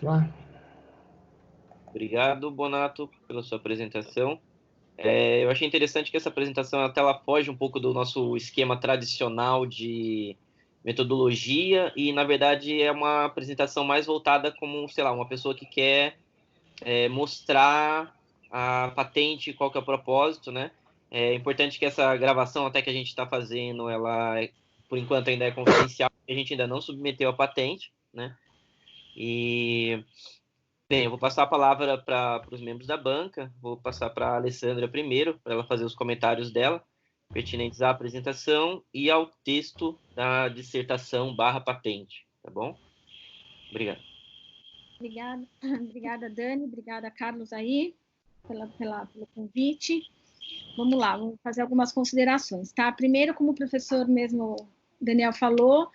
Lá. Obrigado, Bonato, pela sua apresentação. Eu achei interessante que essa apresentação até ela foge um pouco do nosso esquema tradicional de metodologia e, na verdade, é uma apresentação mais voltada como, sei lá, uma pessoa que quer mostrar a patente, qual que é o propósito, né? É importante que essa gravação até que a gente está fazendo, ela, por enquanto, ainda é confidencial, a gente ainda não submeteu a patente, né? E... Bem, eu vou passar a palavra para os membros da banca, vou passar para a Alessandra primeiro, para ela fazer os comentários dela, pertinentes à apresentação e ao texto da dissertação / patente, tá bom? Obrigado. Obrigada, Dani, obrigada, Carlos, aí, pelo convite. Vamos lá, vamos fazer algumas considerações, tá? Primeiro, como o professor mesmo, Daniel, falou,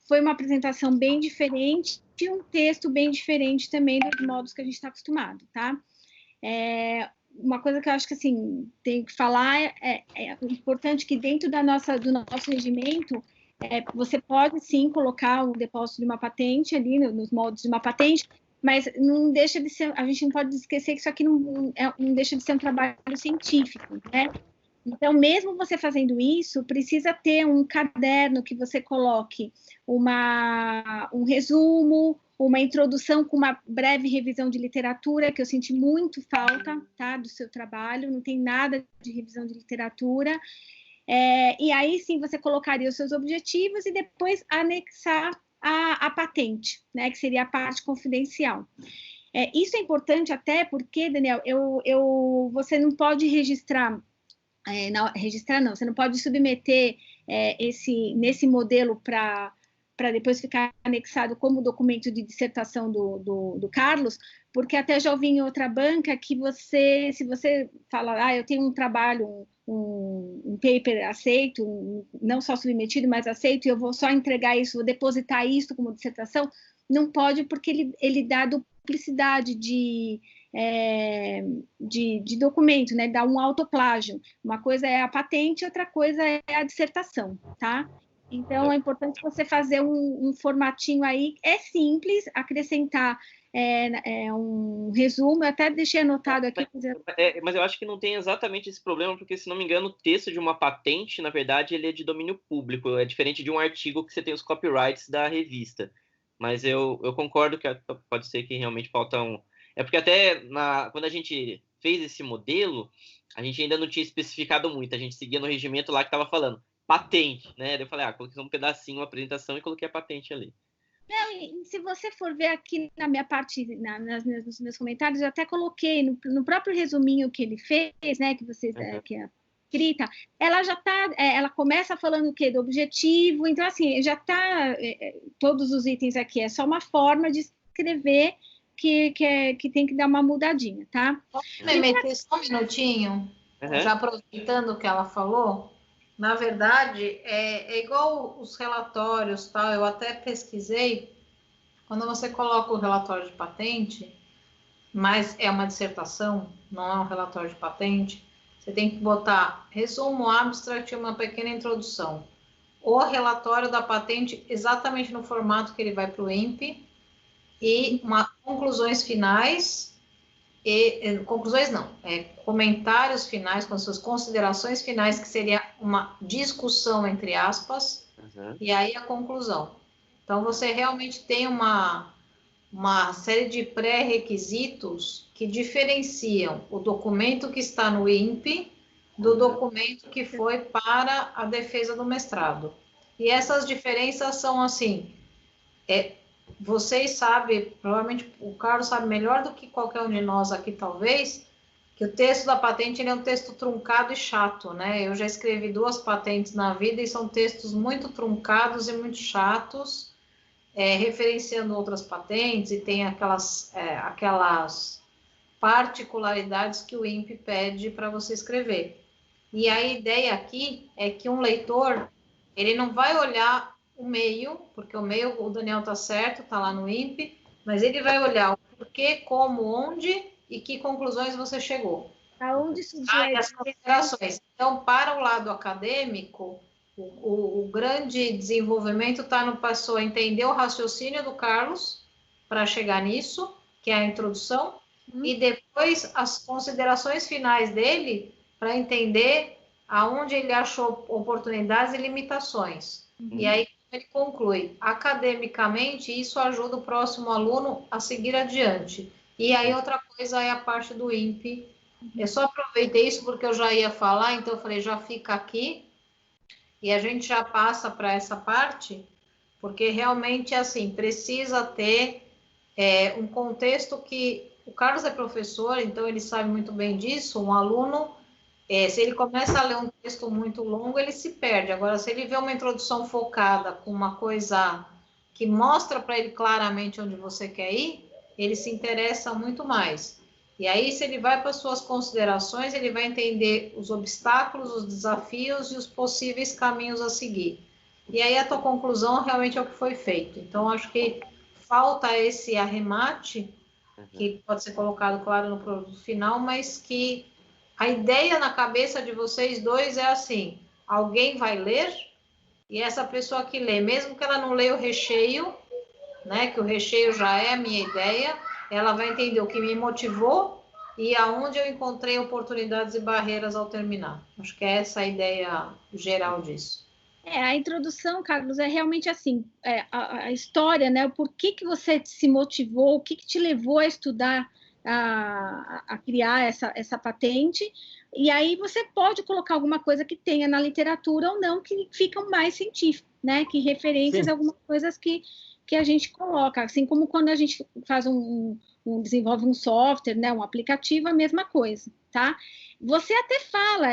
foi uma apresentação bem diferente e um texto bem diferente também dos modos que a gente está acostumado, tá? Uma coisa que eu acho que, assim, tem que falar é importante que dentro do nosso regimento, você pode, sim, colocar o depósito de uma patente ali, nos moldes de uma patente, mas não deixa de ser, a gente não pode esquecer que isso aqui não deixa de ser um trabalho científico, né? Então, mesmo você fazendo isso, precisa ter um caderno que você coloque um resumo, uma introdução com uma breve revisão de literatura, que eu senti muito falta, tá, do seu trabalho, não tem nada de revisão de literatura. E aí, sim, você colocaria os seus objetivos e depois anexar a patente, né, que seria a parte confidencial. Isso é importante até porque, Daniel, você não pode registrar... você não pode submeter nesse modelo para depois ficar anexado como documento de dissertação do Carlos, porque até já ouvi em outra banca que se você fala, eu tenho um trabalho, um paper aceito, não só submetido, mas aceito, e eu vou só entregar isso, vou depositar isso como dissertação, não pode porque ele dá duplicidade de documento, né? Dá um autoplágio. Uma coisa é a patente, outra coisa é a dissertação, tá? Então, é importante você fazer um formatinho aí. É simples, acrescentar um resumo. Eu até deixei anotado aqui. Mas eu acho que não tem exatamente esse problema, porque, se não me engano, o texto de uma patente, na verdade, ele é de domínio público. É diferente de um artigo que você tem os copyrights da revista. Mas eu concordo que pode ser que realmente falta um... É porque até quando a gente fez esse modelo, a gente ainda não tinha especificado muito. A gente seguia no regimento lá que estava falando patente, né? Daí eu falei, coloquei um pedacinho, uma apresentação e coloquei a patente ali. Não, se você for ver aqui na minha parte, nos meus comentários, eu até coloquei no próprio resuminho que ele fez, né? Que vocês... que é escrita, ela já está, ela começa falando o quê? Do objetivo, então, assim, já está, todos os itens aqui, é só uma forma de escrever que tem que dar uma mudadinha, tá? Posso me meter só um minutinho? Já aproveitando o que ela falou, na verdade, é igual os relatórios, tal, eu até pesquisei, quando você coloca o relatório de patente, mas é uma dissertação, não é um relatório de patente, você tem que botar resumo, abstract e uma pequena introdução. O relatório da patente exatamente no formato que ele vai para o INPE e conclusões finais, conclusões não, comentários finais com suas considerações finais, que seria uma discussão entre aspas, e aí a conclusão. Então, você realmente tem uma série de pré-requisitos que diferenciam o documento que está no INPE do documento que foi para a defesa do mestrado. E essas diferenças são assim, vocês sabem, provavelmente o Carlos sabe melhor do que qualquer um de nós aqui, talvez, que o texto da patente ele é um texto truncado e chato, né? Eu já escrevi 2 patentes na vida e são textos muito truncados e muito chatos, referenciando outras patentes, e tem aquelas particularidades que o INPE pede para você escrever. E a ideia aqui é que um leitor, ele não vai olhar o meio, porque o meio, o Daniel está certo, está lá no INPE, mas ele vai olhar o porquê, como, onde e que conclusões você chegou. Aonde surgiu as considerações. Então, para o lado acadêmico, o grande desenvolvimento está no passou a entender o raciocínio do Carlos para chegar nisso, que é a introdução, e depois as considerações finais dele para entender aonde ele achou oportunidades e limitações. E aí ele conclui, academicamente, isso ajuda o próximo aluno a seguir adiante. E aí outra coisa é a parte do INPE. Eu só aproveitei isso porque eu já ia falar, então eu falei, já fica aqui, e a gente já passa para essa parte, porque realmente, assim, precisa ter um contexto que... O Carlos é professor, então ele sabe muito bem disso. Um aluno, se ele começa a ler um texto muito longo, ele se perde. Agora, se ele vê uma introdução focada com uma coisa que mostra para ele claramente onde você quer ir, ele se interessa muito mais. E aí, se ele vai para as suas considerações, ele vai entender os obstáculos, os desafios e os possíveis caminhos a seguir. E aí, a tua conclusão realmente é o que foi feito. Então, acho que falta esse arremate, que pode ser colocado, claro, no produto final, mas que a ideia na cabeça de vocês dois é assim, alguém vai ler, e essa pessoa que lê, mesmo que ela não leia o recheio, né, que o recheio já é a minha ideia, ela vai entender o que me motivou e aonde eu encontrei oportunidades e barreiras ao terminar. Acho que é essa a ideia geral disso. A introdução, Carlos, é realmente assim, a história, né? Por que você se motivou, o que te levou a estudar, a criar essa patente, e aí você pode colocar alguma coisa que tenha na literatura ou não, que ficam mais científicos, né? Que referências, algumas coisas que a gente coloca, assim como quando a gente faz desenvolve um software, né? Um aplicativo, a mesma coisa, tá? Você até fala,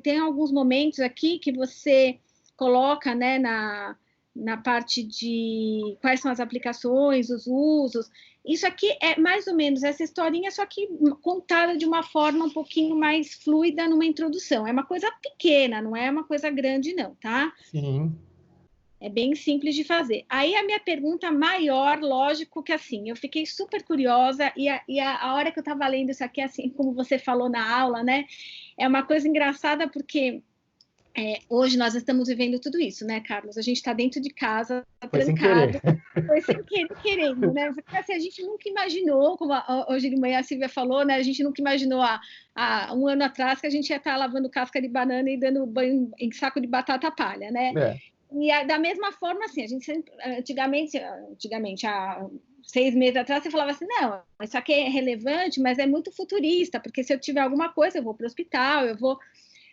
tem alguns momentos aqui que você coloca, né, na parte de quais são as aplicações, os usos. Isso aqui é mais ou menos essa historinha, só que contada de uma forma um pouquinho mais fluida numa introdução. É uma coisa pequena, não é uma coisa grande, não, tá? Sim. É bem simples de fazer. Aí a minha pergunta maior, lógico que assim, eu fiquei super curiosa e a hora que eu estava lendo isso aqui, assim como você falou na aula, né? É uma coisa engraçada porque hoje nós estamos vivendo tudo isso, né, Carlos? A gente está dentro de casa, trancado. Foi sem querer, querendo, né? Porque assim, a gente nunca imaginou, como hoje de manhã a Silvia falou, né? A gente nunca imaginou há um ano atrás que a gente ia estar lavando casca de banana e dando banho em saco de batata palha, né? E da mesma forma, assim, a gente sempre, antigamente, há 6 meses atrás, você falava assim, não, isso aqui é relevante, mas é muito futurista, porque se eu tiver alguma coisa, eu vou para o hospital, eu vou...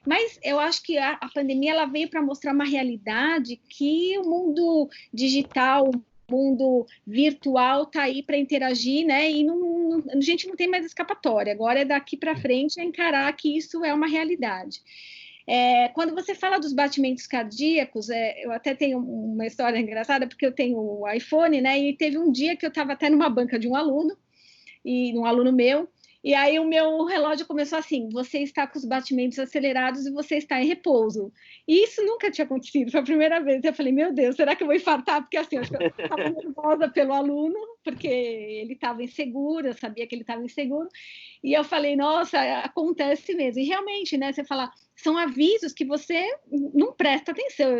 Mas eu acho que a pandemia ela veio para mostrar uma realidade que o mundo digital, o mundo virtual está aí para interagir, né? E a gente não tem mais escapatória. Agora é daqui para frente encarar que isso é uma realidade. Quando você fala dos batimentos cardíacos, eu até tenho uma história engraçada, porque eu tenho o iPhone, né? E teve um dia que eu estava até numa banca de um aluno meu, e aí o meu relógio começou assim, você está com os batimentos acelerados e você está em repouso. E isso nunca tinha acontecido, foi a primeira vez. Eu falei, meu Deus, será que eu vou infartar? Porque assim, eu acho que eu estava nervosa pelo aluno, porque ele estava inseguro, eu sabia que ele estava inseguro. E eu falei, nossa, acontece mesmo. E realmente, né, você fala, são avisos que você não presta atenção.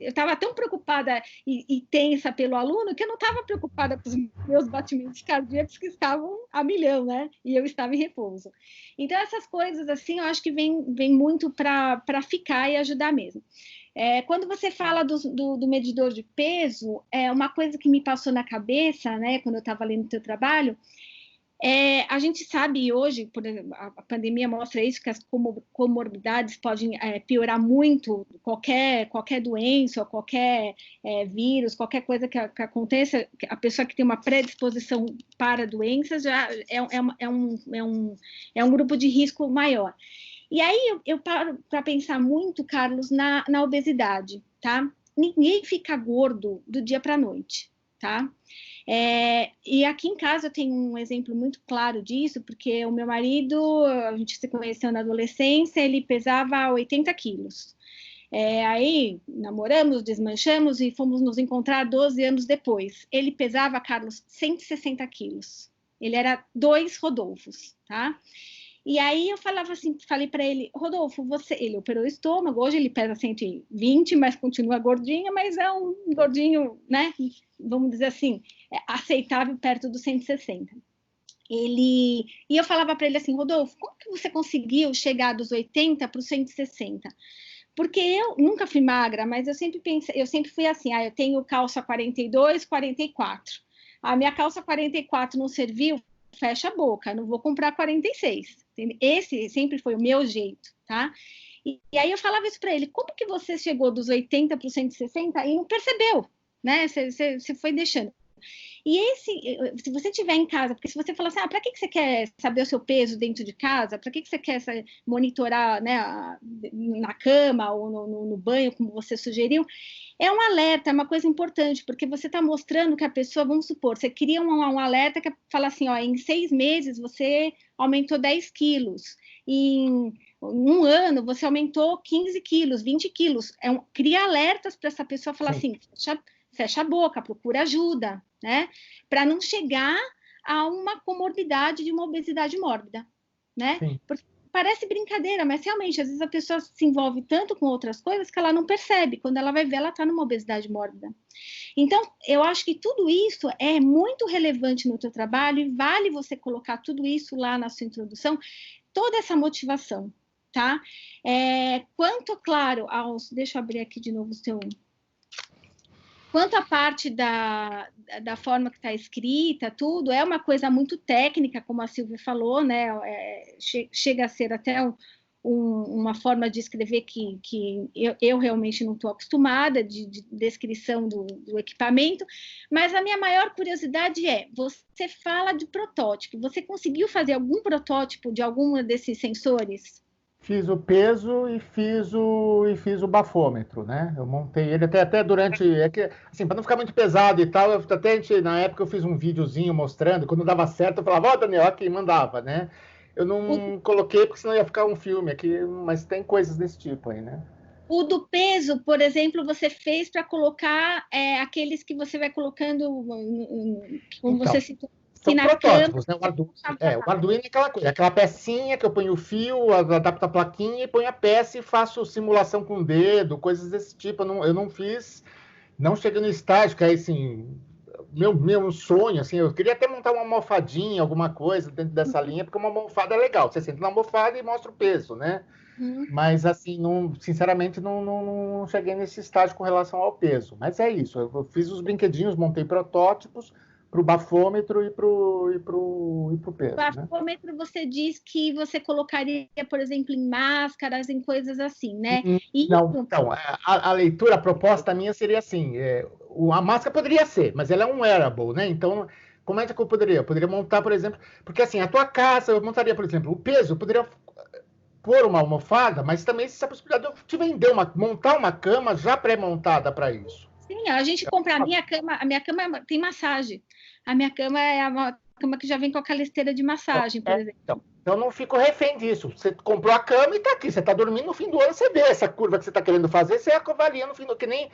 Eu estava tão preocupada e tensa pelo aluno que eu não estava preocupada com os meus batimentos cardíacos que estavam a milhão, né? E eu estava em repouso. Então, essas coisas, assim, eu acho que vem muito para ficar e ajudar mesmo. Quando você fala do medidor de peso, uma coisa que me passou na cabeça, né, quando eu estava lendo o teu trabalho, a gente sabe hoje, por exemplo, a pandemia mostra isso, que as comorbidades podem piorar muito, qualquer doença, ou qualquer vírus, qualquer coisa que aconteça, a pessoa que tem uma predisposição para doenças já é um grupo de risco maior. E aí eu paro para pensar muito, Carlos, na obesidade, tá? Ninguém fica gordo do dia para a noite, tá? E aqui em casa eu tenho um exemplo muito claro disso, porque o meu marido, a gente se conheceu na adolescência, ele pesava 80 quilos. Aí namoramos, desmanchamos e fomos nos encontrar 12 anos depois. Ele pesava, Carlos, 160 quilos. Ele era 2 Rodolfos, tá? E aí eu falava assim, falei para ele, Rodolfo, ele operou o estômago, hoje ele pesa 120, mas continua gordinho, mas é um gordinho, né? Vamos dizer assim, aceitável perto dos 160. E eu falava para ele assim, Rodolfo, como que você conseguiu chegar dos 80 para os 160? Porque eu nunca fui magra, mas eu sempre fui assim, eu tenho calça 42, 44. A minha calça 44 não serviu, fecha a boca, não vou comprar 46. Esse sempre foi o meu jeito, tá? E aí eu falava isso para ele, como que você chegou dos 80 para os 160 e não percebeu, né? Você foi deixando. E se você estiver em casa, porque se você falar assim, para que você quer saber o seu peso dentro de casa? Para que você quer monitorar, né, na cama ou no banho, como você sugeriu? É um alerta, é uma coisa importante, porque você está mostrando que a pessoa, vamos supor, você cria um alerta que fala assim, em 6 meses você aumentou 10 quilos, em um ano você aumentou 15 quilos, 20 quilos. Cria alertas para essa pessoa falar assim, fecha a boca, procura ajuda, né? Para não chegar a uma comorbidade de uma obesidade mórbida, né? Porque parece brincadeira, mas realmente, às vezes a pessoa se envolve tanto com outras coisas que ela não percebe. Quando ela vai ver, ela está numa obesidade mórbida. Então, eu acho que tudo isso é muito relevante no teu trabalho e vale você colocar tudo isso lá na sua introdução, toda essa motivação, tá? Quanto, claro, deixa eu abrir aqui de novo o seu... Quanto à parte da forma que está escrita, tudo, é uma coisa muito técnica, como a Silvia falou, né? Chega a ser até uma forma de escrever que eu realmente não estou acostumada, de descrição do equipamento, mas a minha maior curiosidade você fala de protótipo, você conseguiu fazer algum protótipo de algum desses sensores? Fiz o peso e fiz o bafômetro, né? Eu montei ele até durante... assim, para não ficar muito pesado e tal, na época eu fiz um videozinho mostrando, quando dava certo eu falava, Daniel, aqui, mandava, né? Eu não coloquei porque senão ia ficar um filme aqui, mas tem coisas desse tipo aí, né? O do peso, por exemplo, você fez para colocar aqueles que você vai colocando, como você citou, são protótipos, né? O Arduino é aquela coisa, aquela pecinha que eu ponho o fio, adapto a plaquinha e ponho a peça e faço simulação com o dedo, coisas desse tipo. Eu não fiz, não cheguei no estágio, que é assim, meu sonho, assim, eu queria até montar uma almofadinha, alguma coisa dentro dessa linha, porque uma almofada é legal, você senta na almofada e mostra o peso, né? Mas, assim, sinceramente, não cheguei nesse estágio com relação ao peso. Mas é isso, eu fiz os brinquedinhos, montei protótipos, para o bafômetro e para o peso. O bafômetro, né? Você diz que você colocaria, por exemplo, em máscaras, em coisas assim, né? Não, então, a leitura, a proposta minha seria assim, a máscara poderia ser, mas ela é um wearable, né? Então, como é que eu poderia? Eu poderia montar, por exemplo, porque assim, a tua casa, eu montaria, por exemplo, o peso, eu poderia pôr uma almofada, mas também existe a possibilidade de eu te vender montar uma cama já pré-montada para isso. Sim, a gente compra a minha cama tem massagem. A minha cama é uma cama que já vem com aquela esteira de massagem, por exemplo. Então eu não fico refém disso. Você comprou a cama e está aqui. Você está dormindo, no fim do ano você vê essa curva que você está querendo fazer, você avalia no fim do ano. Que nem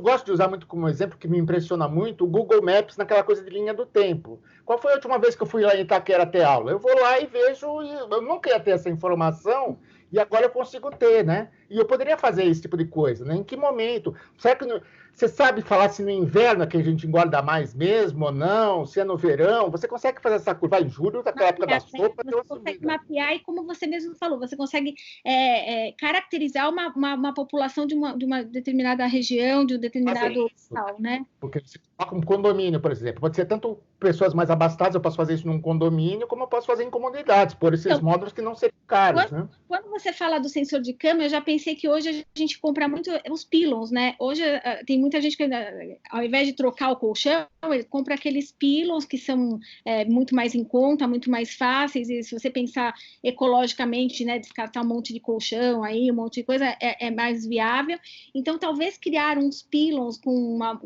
gosto de usar muito como exemplo, que me impressiona muito, o Google Maps naquela coisa de linha do tempo. Qual foi a última vez que eu fui lá em Itaquera ter aula? Eu vou lá e vejo, eu nunca ia ter essa informação, e agora eu consigo ter, né? E eu poderia fazer esse tipo de coisa, né? Em que momento? Será que você sabe falar se no inverno é que a gente engorda mais mesmo ou não? Se é no verão? Você consegue fazer essa curva em julho, naquela época da sopa? Você consegue mapear e, como você mesmo falou, você consegue caracterizar uma população de uma determinada região, de um determinado local, né? Porque você coloca um condomínio, por exemplo. Pode ser tanto pessoas mais abastadas, eu posso fazer isso num condomínio, como eu posso fazer em comunidades, por esses módulos que não seriam caros, né? Quando você fala do sensor de cama, eu já pensei que hoje a gente compra muito os pylons, né? Hoje tem muita gente que, ao invés de trocar o colchão, ele compra aqueles pylons que são muito mais em conta, muito mais fáceis, e se você pensar ecologicamente, né, descartar um monte de colchão aí, um monte de coisa, é mais viável. Então, talvez criar uns pylons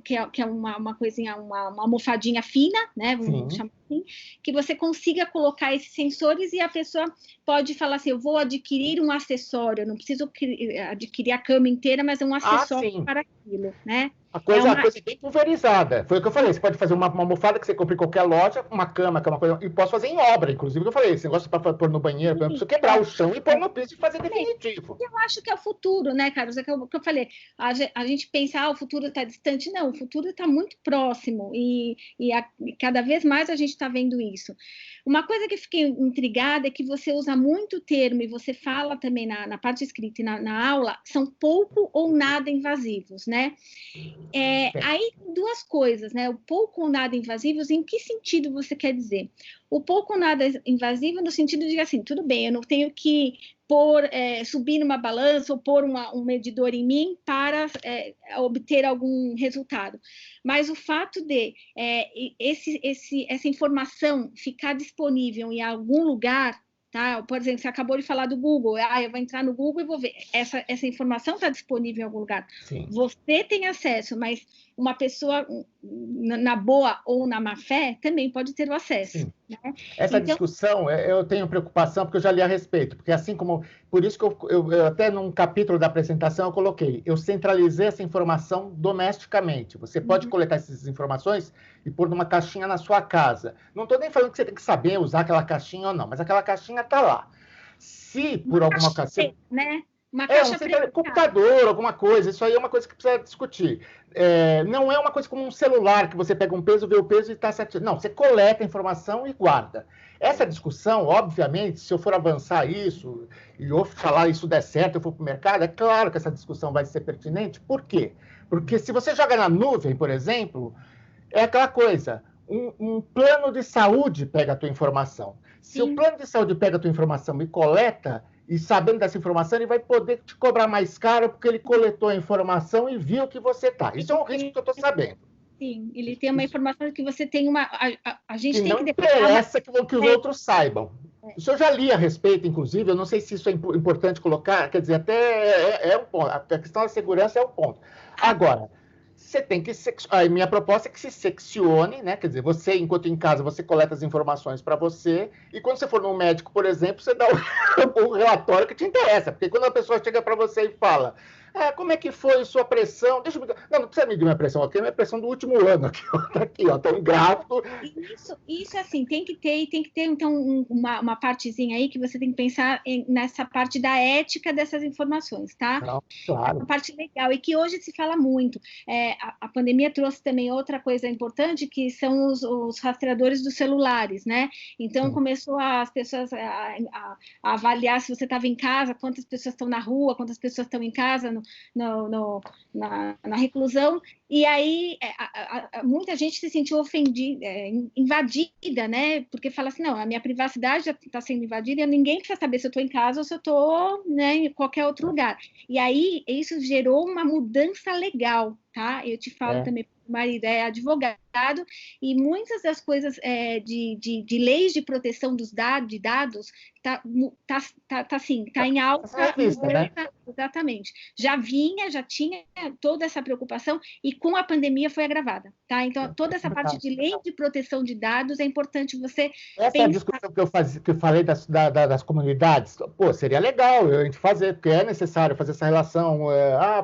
que é uma coisinha, uma almofadinha fina, né? Vamos chamar assim, que você consiga colocar esses sensores e a pessoa pode falar assim, eu vou adquirir um acessório, eu não preciso adquirir a cama inteira, mas é um acessório para aquilo, né? A coisa bem pulverizada. Foi o que eu falei. Você pode fazer uma almofada que você compra em qualquer loja, uma cama, que é uma coisa. E posso fazer em obra, inclusive, que eu falei. Você gosta para pôr no banheiro, para você quebrar o chão e pôr no piso e fazer definitivo. Eu acho que é o futuro, né, Carlos? É que eu falei. A gente pensa, o futuro está distante. Não, o futuro está muito próximo. E cada vez mais a gente está vendo isso. Uma coisa que eu fiquei intrigada é que você usa muito termo, e você fala também na parte escrita e na aula, são pouco ou nada invasivos, né? Aí, duas coisas, né? O pouco ou nada invasivos, em que sentido você quer dizer? O pouco ou nada invasivo no sentido de, assim, tudo bem, eu não tenho que subir numa balança ou pôr um medidor em mim para obter algum resultado. Mas o fato de essa informação ficar disponível em algum lugar, tá? Por exemplo, você acabou de falar do Google, eu vou entrar no Google e vou ver. Essa informação está disponível em algum lugar. Sim. Você tem acesso, mas uma pessoa na boa ou na má fé também pode ter o acesso. Né? Essa discussão, eu tenho preocupação, porque eu já li a respeito, porque assim como... Por isso que eu até num capítulo da apresentação eu coloquei, eu centralizei essa informação domesticamente. Você pode coletar essas informações e pôr numa caixinha na sua casa. Não estou nem falando que você tem que saber usar aquela caixinha ou não, mas aquela caixinha está lá. Se por alguma ocasião... né? Uma caixa computador, alguma coisa, isso aí é uma coisa que precisa discutir. Não é uma coisa como um celular, que você pega um peso, vê o peso e está certinho. Não, você coleta a informação e guarda. Essa discussão, obviamente, se eu for avançar isso, e eu falar isso der certo, eu for para o mercado, é claro que essa discussão vai ser pertinente. Por quê? Porque se você joga na nuvem, por exemplo, é aquela coisa, um plano de saúde pega a tua informação. Se o plano de saúde pega a tua informação e coleta, e sabendo dessa informação, ele vai poder te cobrar mais caro porque ele coletou a informação e viu que você está. Isso é um risco que eu estou sabendo. Sim, ele tem uma informação que você tem uma... A gente tem não que interessa que os outros saibam. Isso eu já li a respeito, inclusive, eu não sei se isso é importante colocar, quer dizer, até é um ponto. A questão da segurança é um ponto. Agora, você tem que... A minha proposta é que se seccione, né? Quer dizer, você, enquanto em casa, você coleta as informações para você, e quando você for num médico, por exemplo, você dá o relatório que te interessa. Porque quando a pessoa chega para você e fala, como é que foi sua pressão? Deixa eu... Não precisa medir minha pressão aqui, é minha pressão do último ano. Aqui, ó, tá um gráfico. Isso assim, tem que ter, então, uma partezinha aí que você tem que pensar nessa parte da ética dessas informações, tá? Não, claro. Uma parte legal, e que hoje se fala muito. A pandemia trouxe também outra coisa importante, que são os rastreadores dos celulares, né? Então, começou as pessoas a avaliar se você estava em casa, quantas pessoas estão na rua, quantas pessoas estão em casa, na reclusão, e aí muita gente se sentiu ofendida, invadida, né? Porque fala assim, não, a minha privacidade já está sendo invadida e ninguém precisa saber se eu estou em casa ou se eu estou, né, em qualquer outro lugar. E aí isso gerou uma mudança legal, tá? Eu te falo também, o marido é advogado, e muitas das coisas de leis de proteção dos dados tá em alta. Né? Exatamente. Já tinha toda essa preocupação, e com a pandemia foi agravada, tá? Então, toda essa parte de lei de proteção de dados é importante você Essa pensar. É a discussão que eu falei das comunidades. Pô, seria legal a gente fazer, porque é necessário fazer essa relação.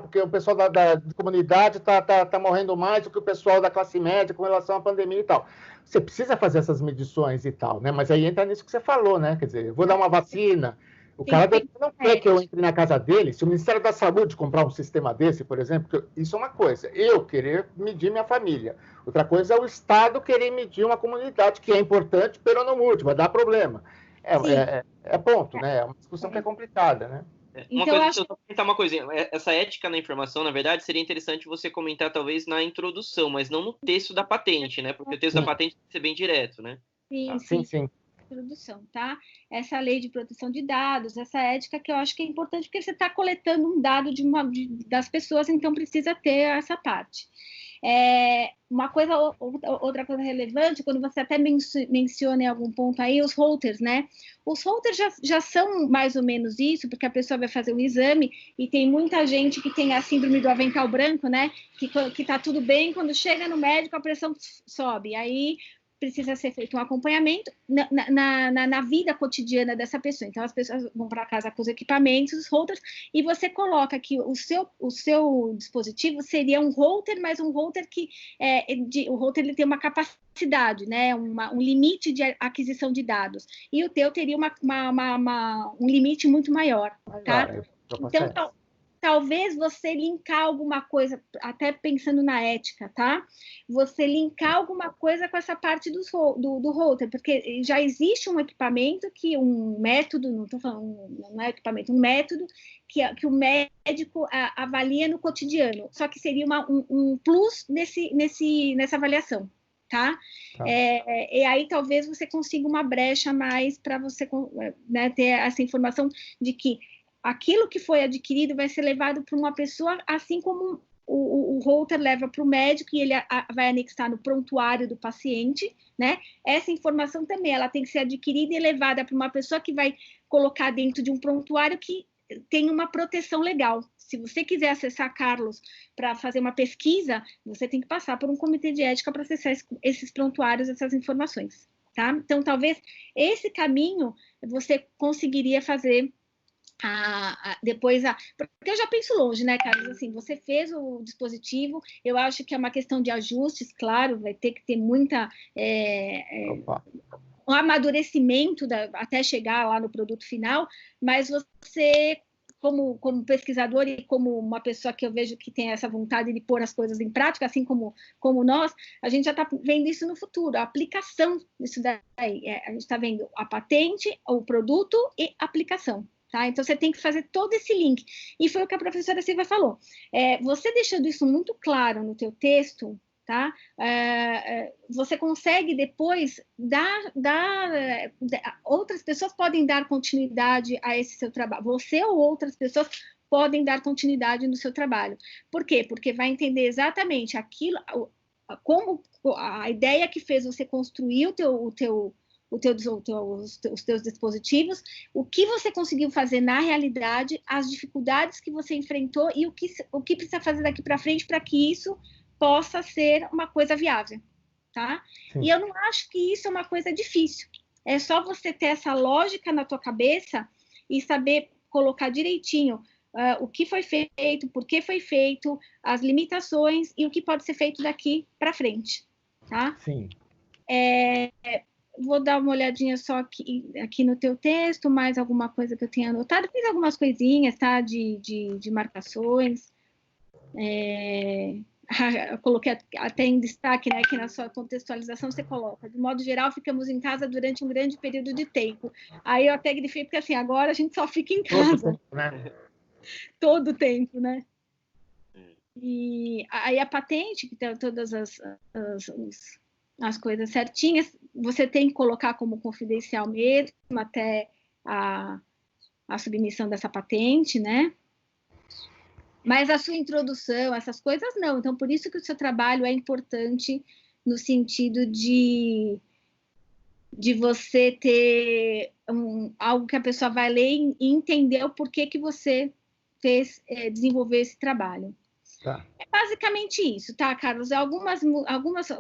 Porque o pessoal da comunidade tá morrendo mais do que o pessoal da classe média com relação à pandemia e tal. Você precisa fazer essas medições e tal, né? Mas aí entra nisso que você falou, né? Quer dizer, eu vou dar uma vacina, o cara não quer que eu entre na casa dele. Se o Ministério da Saúde comprar um sistema desse, por exemplo, isso é uma coisa. Eu querer medir minha família. Outra coisa é o Estado querer medir uma comunidade, que é importante, pero não múltiplo, vai dar problema. Ponto, né? É uma discussão que é complicada, né? Deixa eu comentar uma coisinha. Essa ética na informação, na verdade, seria interessante você comentar, talvez, na introdução, mas não no texto da patente, né? Porque o texto da patente tem que ser bem direto, né? Sim. Introdução, tá? Essa lei de proteção de dados, essa ética, que eu acho que é importante, porque você está coletando um dado das pessoas, então precisa ter essa parte. Outra coisa relevante, quando você até menciona em algum ponto aí, os routers, né? Os routers já são mais ou menos isso, porque a pessoa vai fazer um exame e tem muita gente que tem a síndrome do avental branco, né? Que tá tudo bem, quando chega no médico a pressão sobe. Aí precisa ser feito um acompanhamento na vida cotidiana dessa pessoa. Então, as pessoas vão para casa com os equipamentos, os routers, e você coloca que o seu dispositivo seria um router, mas um router que o router ele tem uma capacidade, né, um limite de aquisição de dados, e o teu teria um limite muito maior, tá? Então, talvez você linkar alguma coisa, até pensando na ética, tá? Você linkar alguma coisa com essa parte do router, porque já existe um equipamento um método, não estou falando, não é equipamento, um método que o médico avalia no cotidiano, só que seria um plus nessa avaliação, tá? E aí talvez você consiga uma brecha a mais para você, né, ter essa informação de que aquilo que foi adquirido vai ser levado para uma pessoa, assim como o router leva para o médico e ele vai anexar no prontuário do paciente, né? Essa informação também, ela tem que ser adquirida e levada para uma pessoa que vai colocar dentro de um prontuário que tem uma proteção legal. Se você quiser acessar, Carlos, para fazer uma pesquisa, você tem que passar por um comitê de ética para acessar esses prontuários, essas informações, tá? Então, talvez esse caminho você conseguiria fazer porque eu já penso longe, né, Carlos? Assim, você fez o dispositivo, eu acho que é uma questão de ajustes, claro, vai ter que ter muita um amadurecimento até chegar lá no produto final, mas você, como pesquisador e como uma pessoa que eu vejo que tem essa vontade de pôr as coisas em prática, assim como nós, a gente já está vendo isso no futuro, a aplicação disso daí. A gente está vendo a patente, o produto e a aplicação. Tá? Então, você tem que fazer todo esse link. E foi o que a professora Silvia falou. Você deixando isso muito claro no teu texto, tá? Você consegue depois outras pessoas podem dar continuidade a esse seu trabalho. Você ou outras pessoas podem dar continuidade no seu trabalho. Por quê? Porque vai entender exatamente aquilo, como a ideia que fez você construir os teus dispositivos, o que você conseguiu fazer na realidade, as dificuldades que você enfrentou e o que precisa fazer daqui para frente para que isso possa ser uma coisa viável, tá? Sim. E eu não acho que isso é uma coisa difícil. É só você ter essa lógica na tua cabeça e saber colocar direitinho o que foi feito, por que foi feito, as limitações e o que pode ser feito daqui para frente, tá? Sim. Vou dar uma olhadinha só aqui no teu texto, mais alguma coisa que eu tenha anotado. Fiz algumas coisinhas, tá? De marcações. Eu coloquei até em destaque, né? Que na sua contextualização você coloca. De modo geral, ficamos em casa durante um grande período de tempo. Aí eu até grifei, porque assim, agora a gente só fica em casa. Todo o tempo, né? E aí a patente, que tem todas as coisas certinhas, você tem que colocar como confidencial mesmo até a submissão dessa patente, né? Mas a sua introdução, essas coisas não. Então, por isso que o seu trabalho é importante no sentido de você ter algo que a pessoa vai ler e entender o porquê que você fez desenvolver esse trabalho. Tá. É basicamente isso, tá, Carlos? Algumas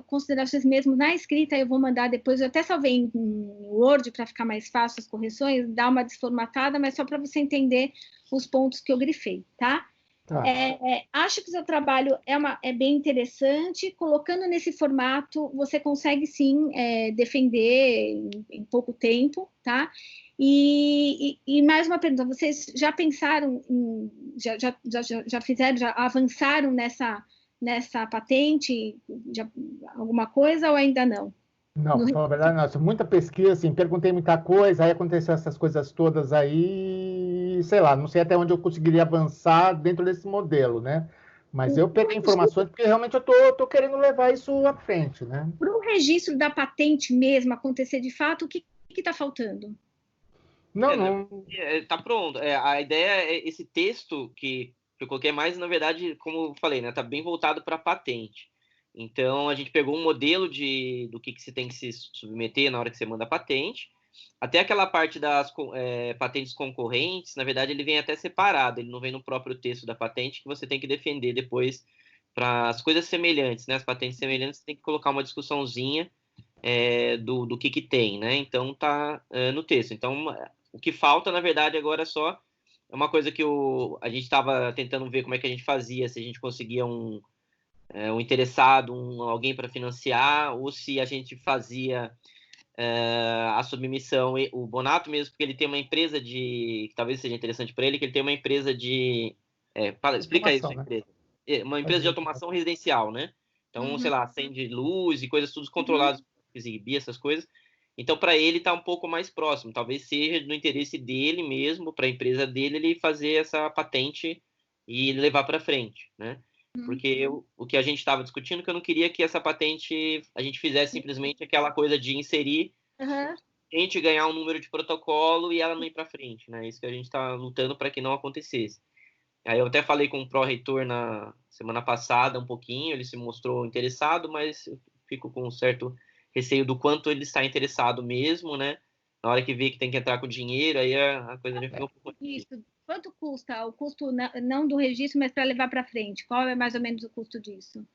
considerações mesmo na escrita eu vou mandar depois, eu até salvei em Word para ficar mais fácil as correções, dar uma desformatada, mas só para você entender os pontos que eu grifei, tá? Tá. Acho que o seu trabalho é bem interessante, colocando nesse formato, você consegue sim defender em pouco tempo, e mais uma pergunta, vocês já pensaram, já fizeram, já avançaram nessa patente, alguma coisa ou ainda não? Não, para falar a verdade, nossa, muita pesquisa, assim, perguntei muita coisa, aí aconteceu essas coisas todas aí, sei lá, não sei até onde eu conseguiria avançar dentro desse modelo, né? Mas eu peguei informações porque realmente eu tô querendo levar isso à frente, né? Para o registro da patente mesmo acontecer de fato, o que está faltando? Não. Tá pronto. A ideia é esse texto que eu coloquei mais, na verdade, como eu falei, né? Tá bem voltado para patente. Então, a gente pegou um modelo do que você tem que se submeter na hora que você manda a patente. Até aquela parte das patentes concorrentes, na verdade, ele vem até separado. Ele não vem no próprio texto da patente, que você tem que defender depois para as coisas semelhantes, né? As patentes semelhantes, você tem que colocar uma discussãozinha do que tem, né? Então tá no texto. Então o que falta, na verdade, agora é uma coisa que a gente estava tentando ver como é que a gente fazia, se a gente conseguia um interessado, alguém para financiar, ou se a gente fazia a submissão, o Bonato mesmo, porque ele tem uma empresa que talvez seja interessante para ele, que ele tem uma empresa explica isso, né? Uma empresa de automação residencial, né? Então, sei lá, acende luz e coisas tudo controladas, exibir essas coisas. Então, para ele está um pouco mais próximo. Talvez seja no interesse dele mesmo, para a empresa dele, ele fazer essa patente e levar para frente, né? Porque o que a gente estava discutindo, que eu não queria que essa patente a gente fizesse simplesmente aquela coisa de inserir, a gente ganhar um número de protocolo e ela não ir para frente, né? Isso que a gente está lutando para que não acontecesse. Aí eu até falei com o pró-reitor na semana passada um pouquinho, ele se mostrou interessado, mas eu fico com um certo receio do quanto ele está interessado mesmo, né? Na hora que vê que tem que entrar com dinheiro, aí a coisa já fica um pouco difícil. Isso. Quanto custa? O custo não do registro, mas para levar para frente. Qual é mais ou menos o custo disso?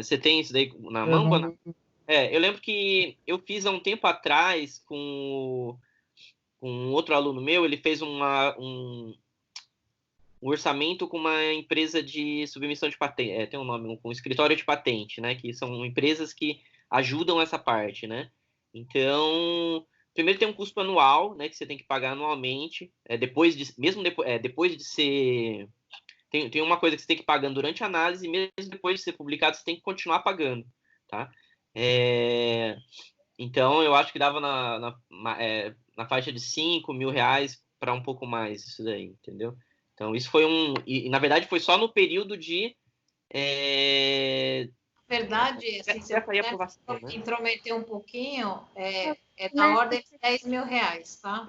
Você tem isso daí na mão? Não... eu lembro que eu fiz há um tempo atrás com outro aluno meu, ele fez um orçamento com uma empresa de submissão de patente, tem um nome, um escritório de patente, né? Que são empresas que ajudam essa parte, né? Então, primeiro tem um custo anual, né? Que você tem que pagar anualmente, depois de ser... Tem uma coisa que você tem que ir pagando durante a análise, e mesmo depois de ser publicado, você tem que continuar pagando, tá? Então, eu acho que dava na faixa de R$5.000 para um pouco mais isso daí, entendeu? Então, isso foi e na verdade, foi só no período de... verdade, assim, se eu puder intrometer um pouquinho, é da ordem de R$10.000, tá?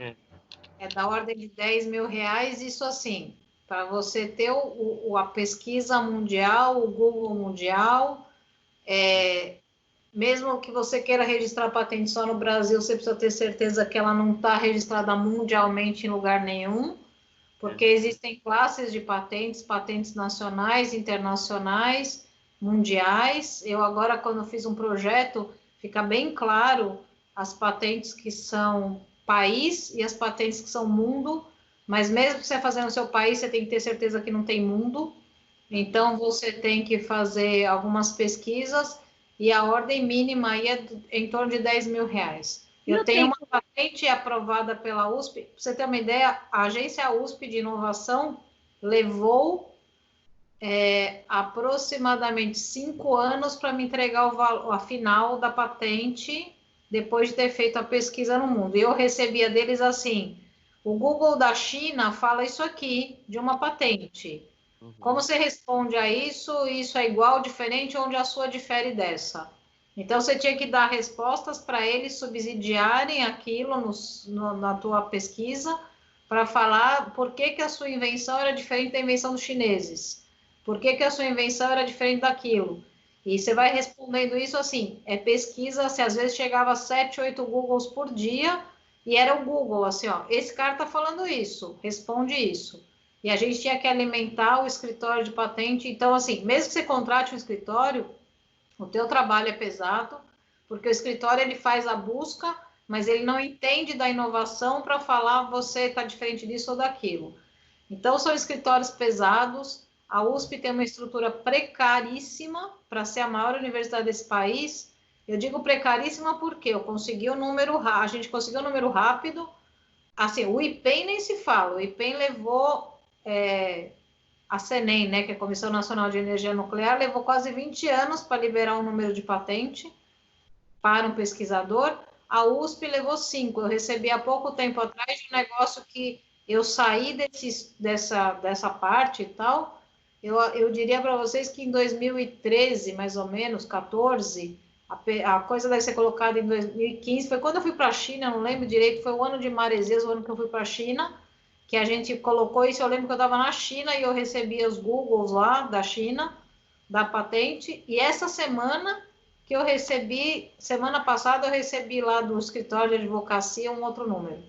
É da ordem de R$10.000, isso assim, para você ter a pesquisa mundial, o Google mundial, mesmo que você queira registrar patente só no Brasil, você precisa ter certeza que ela não está registrada mundialmente em lugar nenhum, porque existem classes de patentes nacionais, internacionais, mundiais. Eu agora, quando fiz um projeto, fica bem claro as patentes que são país e as patentes que são mundo, mas mesmo que você fazer no seu país, você tem que ter certeza que não tem mundo. Então, você tem que fazer algumas pesquisas e a ordem mínima aí é em torno de R$10.000. Eu tenho uma patente aprovada pela USP. Para você ter uma ideia, a agência USP de inovação levou aproximadamente 5 anos para me entregar a final da patente, depois de ter feito a pesquisa no mundo. E eu recebia deles assim: o Google da China fala isso aqui, de uma patente. Como você responde a isso? Isso é igual, diferente, onde a sua difere dessa? Então, você tinha que dar respostas para eles subsidiarem aquilo na tua pesquisa, para falar por que a sua invenção era diferente da invenção dos chineses. Por que a sua invenção era diferente daquilo. E você vai respondendo isso assim, pesquisa, se às vezes chegava a 7, 8 Googles por dia, e era o Google, assim, ó, esse cara está falando isso, responde isso. E a gente tinha que alimentar o escritório de patente. Então, assim, mesmo que você contrate um escritório, o teu trabalho é pesado, porque o escritório ele faz a busca, mas ele não entende da inovação para falar você está diferente disso ou daquilo. Então, são escritórios pesados. A USP tem uma estrutura precaríssima para ser a maior universidade desse país. Eu digo precaríssima porque a gente conseguiu um número rápido. Assim, o IPEM nem se fala. O IPEM levou... a CENEM, né, que é a Comissão Nacional de Energia Nuclear, levou quase 20 anos para liberar um número de patente para um pesquisador. A USP levou 5. Eu recebi há pouco tempo atrás de um negócio que eu saí dessa parte e tal. Eu diria para vocês que em 2013, mais ou menos, 14, a coisa deve ser colocada em 2015. Foi quando eu fui para a China, não lembro direito, foi o ano de Maresias, o ano que eu fui para a China, que a gente colocou isso. Eu lembro que eu estava na China e eu recebia os Googles lá da China, da patente, e essa semana que eu recebi, semana passada eu recebi lá do escritório de advocacia um outro número.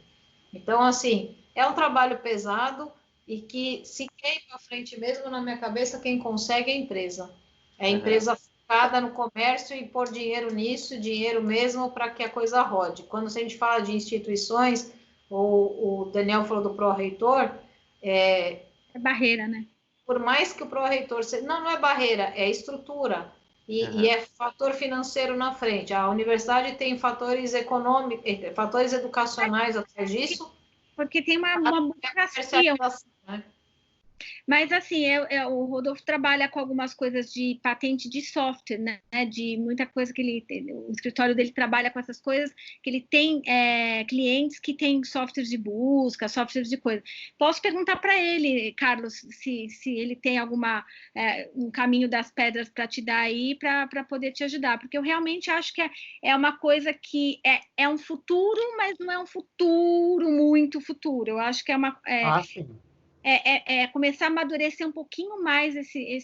Então, assim, é um trabalho pesado e que se queima à frente mesmo, na minha cabeça, quem consegue é a empresa. É a empresa focada no comércio e pôr dinheiro nisso, dinheiro mesmo, para que a coisa rode. Quando a gente fala de instituições, o Daniel falou do pró-reitor, é barreira, né? Por mais que o pró-reitor... Não é barreira, é estrutura. E é fator financeiro na frente. A universidade tem fatores econômicos, fatores educacionais atrás disso. Porque tem uma burocracia, né? Mas, assim, o Rodolfo trabalha com algumas coisas de patente de software, né? De muita coisa que o escritório dele trabalha com essas coisas, que ele tem clientes que têm softwares de busca, softwares de coisa. Posso perguntar para ele, Carlos, se ele tem um caminho das pedras para te dar aí, para poder te ajudar, porque eu realmente acho que é uma coisa que é um futuro, mas não é um futuro muito futuro. Eu acho que é uma... sim. Começar a amadurecer um pouquinho mais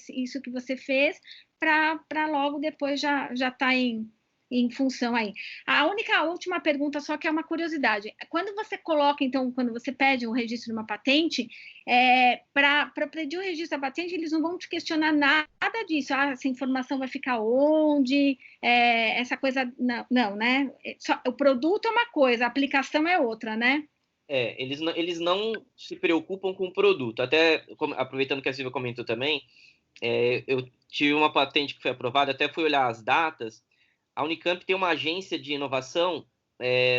isso que você fez, para logo depois já tá em função aí. A última pergunta, só que é uma curiosidade. Quando você coloca, então, quando você pede um registro de uma patente, para pedir o registro da patente, eles não vão te questionar nada disso. Essa informação vai ficar onde? Essa coisa... Não, né? O produto é uma coisa, a aplicação é outra, né? Eles não se preocupam com o produto. Até, aproveitando que a Silvia comentou também, eu tive uma patente que foi aprovada, até fui olhar as datas. A Unicamp tem uma agência de inovação,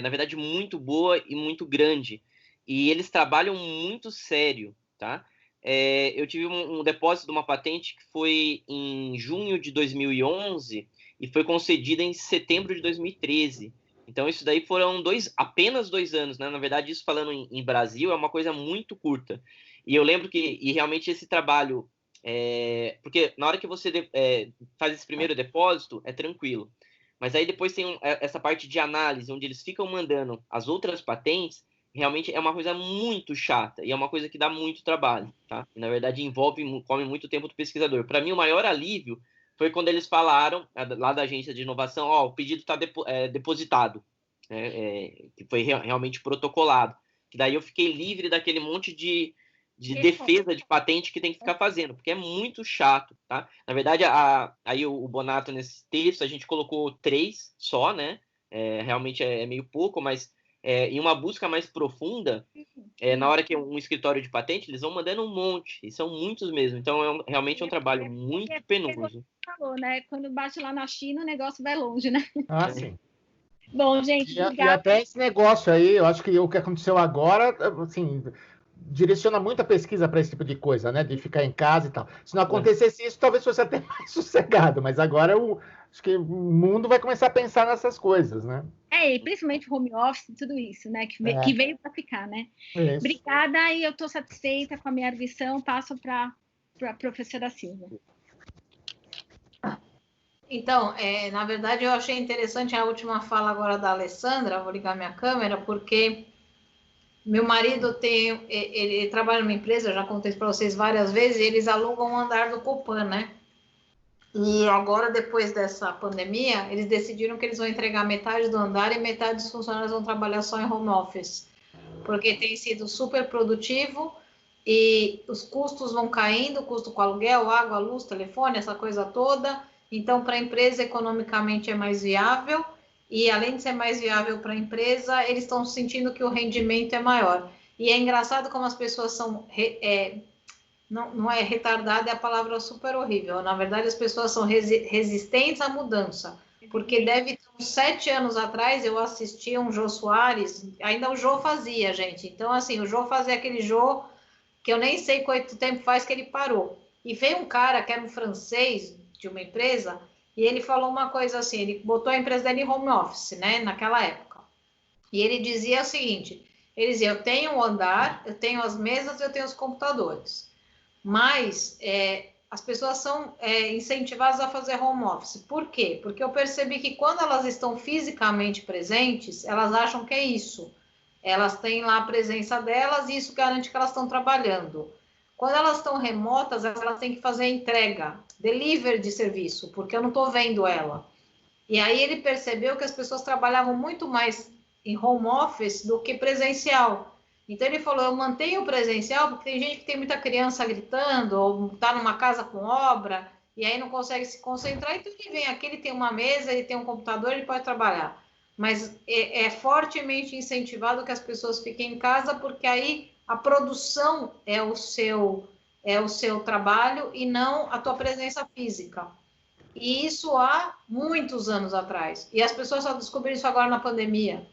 na verdade, muito boa e muito grande. E eles trabalham muito sério, tá? Eu tive um depósito de uma patente que foi em junho de 2011 e foi concedida em setembro de 2013. Então, isso daí foram apenas 2 anos, né? Na verdade, isso falando em Brasil é uma coisa muito curta. E eu lembro que realmente esse trabalho... porque na hora que você faz esse primeiro depósito, é tranquilo. Mas aí depois tem essa parte de análise, onde eles ficam mandando as outras patentes, realmente é uma coisa muito chata. E é uma coisa que dá muito trabalho, tá? E, na verdade, come muito tempo do pesquisador. Para mim, o maior alívio foi quando eles falaram, lá da agência de inovação, o pedido está depositado, que foi realmente protocolado. Que daí eu fiquei livre daquele monte de defesa de patente que tem que ficar fazendo, porque é muito chato, tá? Na verdade, aí o Bonato, nesse texto, a gente colocou 3 só, né? Realmente é meio pouco, mas em uma busca mais profunda, na hora que um escritório de patente, eles vão mandando um monte, e são muitos mesmo. Então, realmente é um trabalho muito penoso. Falou, né? Quando bate lá na China, o negócio vai longe, né? Sim. Bom, gente, e até esse negócio aí, eu acho que o que aconteceu agora, assim, direciona muita pesquisa para esse tipo de coisa, né? De ficar em casa e tal. Se não acontecesse isso, talvez fosse até mais sossegado, mas agora acho que o mundo vai começar a pensar nessas coisas, né? E principalmente home office, tudo isso, né? Que veio para ficar, né? Isso. Obrigada, e eu estou satisfeita com a minha arguição. Passo para a professora Silvia. Então, na verdade, eu achei interessante a última fala agora da Alessandra. Vou ligar minha câmera, porque meu marido ele trabalha numa empresa, eu já contei isso para vocês várias vezes, e eles alugam um andar do Copan, né? E agora, depois dessa pandemia, eles decidiram que eles vão entregar metade do andar e metade dos funcionários vão trabalhar só em home office, porque tem sido super produtivo e os custos vão caindo, custo com aluguel, água, luz, telefone, essa coisa toda. Então, para a empresa, economicamente é mais viável, e além de ser mais viável para a empresa, eles estão sentindo que o rendimento é maior. E é engraçado como as pessoas são... não é retardada, é a palavra super horrível. Na verdade, as pessoas são resistentes à mudança. Porque deve ter uns 7 anos atrás, eu assistia um Jô Soares, ainda o Jô fazia, gente. Então, assim, o Jô fazia aquele Jô que eu nem sei quanto tempo faz que ele parou. E veio um cara que era um francês de uma empresa, e ele falou uma coisa assim, ele botou a empresa dele em home office, né, naquela época. E ele dizia o seguinte, ele dizia, eu tenho o andar, eu tenho as mesas, eu tenho os computadores. Mas as pessoas são incentivadas a fazer home office. Por quê? Porque eu percebi que quando elas estão fisicamente presentes, elas acham que é isso. Elas têm lá a presença delas e isso garante que elas estão trabalhando. Quando elas estão remotas, elas têm que fazer entrega, delivery de serviço, porque eu não estou vendo ela. E aí ele percebeu que as pessoas trabalhavam muito mais em home office do que presencial. Então ele falou, eu mantenho o presencial, porque tem gente que tem muita criança gritando, ou está numa casa com obra, e aí não consegue se concentrar, então ele vem aqui, ele tem uma mesa, ele tem um computador, ele pode trabalhar. Mas é fortemente incentivado que as pessoas fiquem em casa, porque aí a produção é o seu trabalho e não a tua presença física. E isso há muitos anos atrás. E as pessoas só descobriram isso agora na pandemia.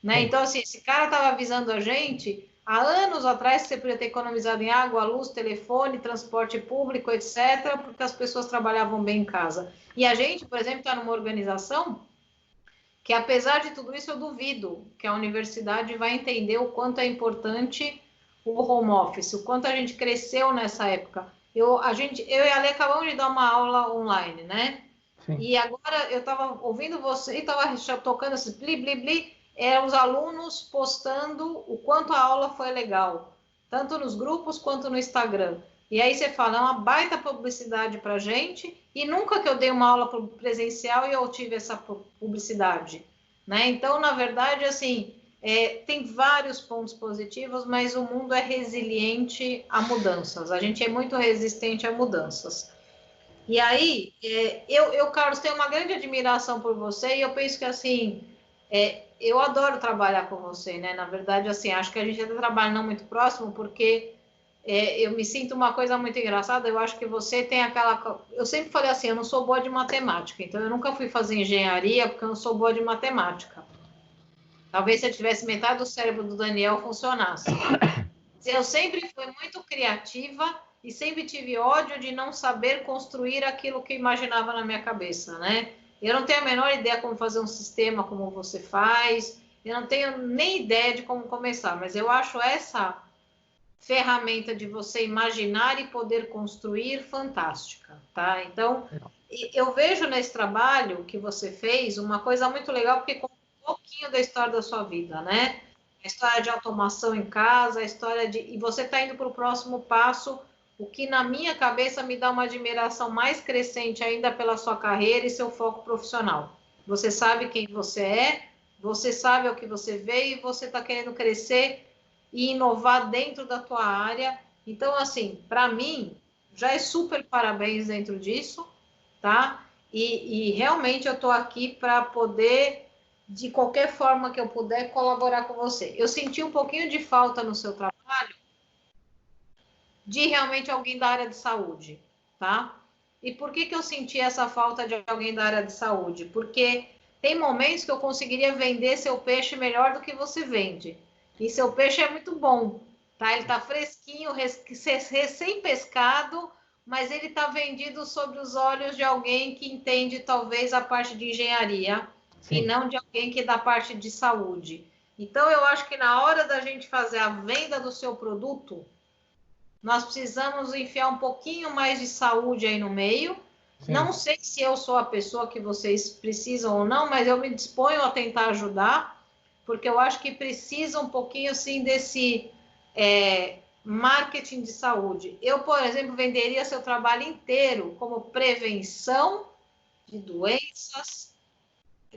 Né? Então, assim, esse cara estava avisando a gente há anos atrás que você podia ter economizado em água, luz, telefone, transporte público, etc., porque as pessoas trabalhavam bem em casa. E a gente, por exemplo, está numa organização que, apesar de tudo isso, eu duvido que a universidade vai entender o quanto é importante o home office, o quanto a gente cresceu nessa época. Eu e a Ale acabamos de dar uma aula online, né? Sim. E agora eu estava ouvindo você e estava tocando esse bli, bli, bli, os alunos postando o quanto a aula foi legal, tanto nos grupos quanto no Instagram. E aí você fala, é uma baita publicidade para a gente, e nunca que eu dei uma aula presencial e eu tive essa publicidade. Né? Então, na verdade, assim, tem vários pontos positivos, mas o mundo é resiliente a mudanças. A gente é muito resistente a mudanças. E aí, eu, Carlos, tenho uma grande admiração por você e eu penso que, assim, eu adoro trabalhar com você, né? Na verdade, assim, acho que a gente ainda trabalha não muito próximo, porque eu me sinto uma coisa muito engraçada. Eu acho que você tem aquela... Eu sempre falei assim, eu não sou boa de matemática, então eu nunca fui fazer engenharia porque eu não sou boa de matemática. Talvez se eu tivesse metade do cérebro do Daniel funcionasse. Eu sempre fui muito criativa e sempre tive ódio de não saber construir aquilo que imaginava na minha cabeça, né? Eu não tenho a menor ideia como fazer um sistema como você faz, eu não tenho nem ideia de como começar, mas eu acho essa ferramenta de você imaginar e poder construir fantástica, tá? Então, eu vejo nesse trabalho que você fez uma coisa muito legal, porque conta um pouquinho da história da sua vida, né? A história de automação em casa, a história de... E você está indo para o próximo passo, o que na minha cabeça me dá uma admiração mais crescente ainda pela sua carreira e seu foco profissional. Você sabe quem você é, você sabe o que você veio e você está querendo crescer e inovar dentro da tua área. Então, assim, para mim, já é super parabéns dentro disso, tá? E realmente eu estou aqui para poder, de qualquer forma que eu puder, colaborar com você. Eu senti um pouquinho de falta no seu trabalho de realmente alguém da área de saúde, tá? E por que eu senti essa falta de alguém da área de saúde? Porque tem momentos que eu conseguiria vender seu peixe melhor do que você vende. E seu peixe é muito bom, tá? Ele tá fresquinho, recém-pescado, mas ele tá vendido sob os olhos de alguém que entende talvez a parte de engenharia. Sim. E não de alguém que é da parte de saúde. Então, eu acho que na hora da gente fazer a venda do seu produto, nós precisamos enfiar um pouquinho mais de saúde aí no meio. Sim. Não sei se eu sou a pessoa que vocês precisam ou não, mas eu me disponho a tentar ajudar, porque eu acho que precisa um pouquinho, assim, desse marketing de saúde. Eu, por exemplo, venderia seu trabalho inteiro como prevenção de doenças,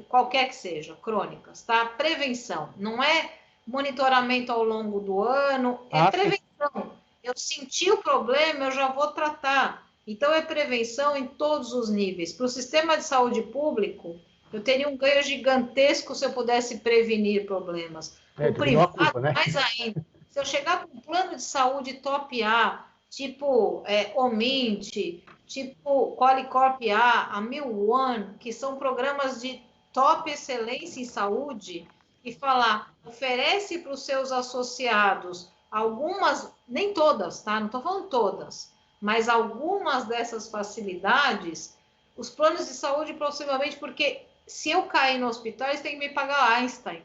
qualquer que seja, crônicas, tá? Prevenção, não é monitoramento ao longo do ano, é prevenção. Eu senti o problema, eu já vou tratar. Então, é prevenção em todos os níveis. Para o sistema de saúde público, eu teria um ganho gigantesco se eu pudesse prevenir problemas. O privado, né? Mais ainda. Se eu chegar com um plano de saúde top A, tipo Omint, tipo Qualicorp A, a Mil1, que são programas de top excelência em saúde, e falar, oferece para os seus associados algumas, nem todas, tá? Não estou falando todas, mas algumas dessas facilidades, os planos de saúde possivelmente, porque se eu cair no hospital, eles têm que me pagar Einstein.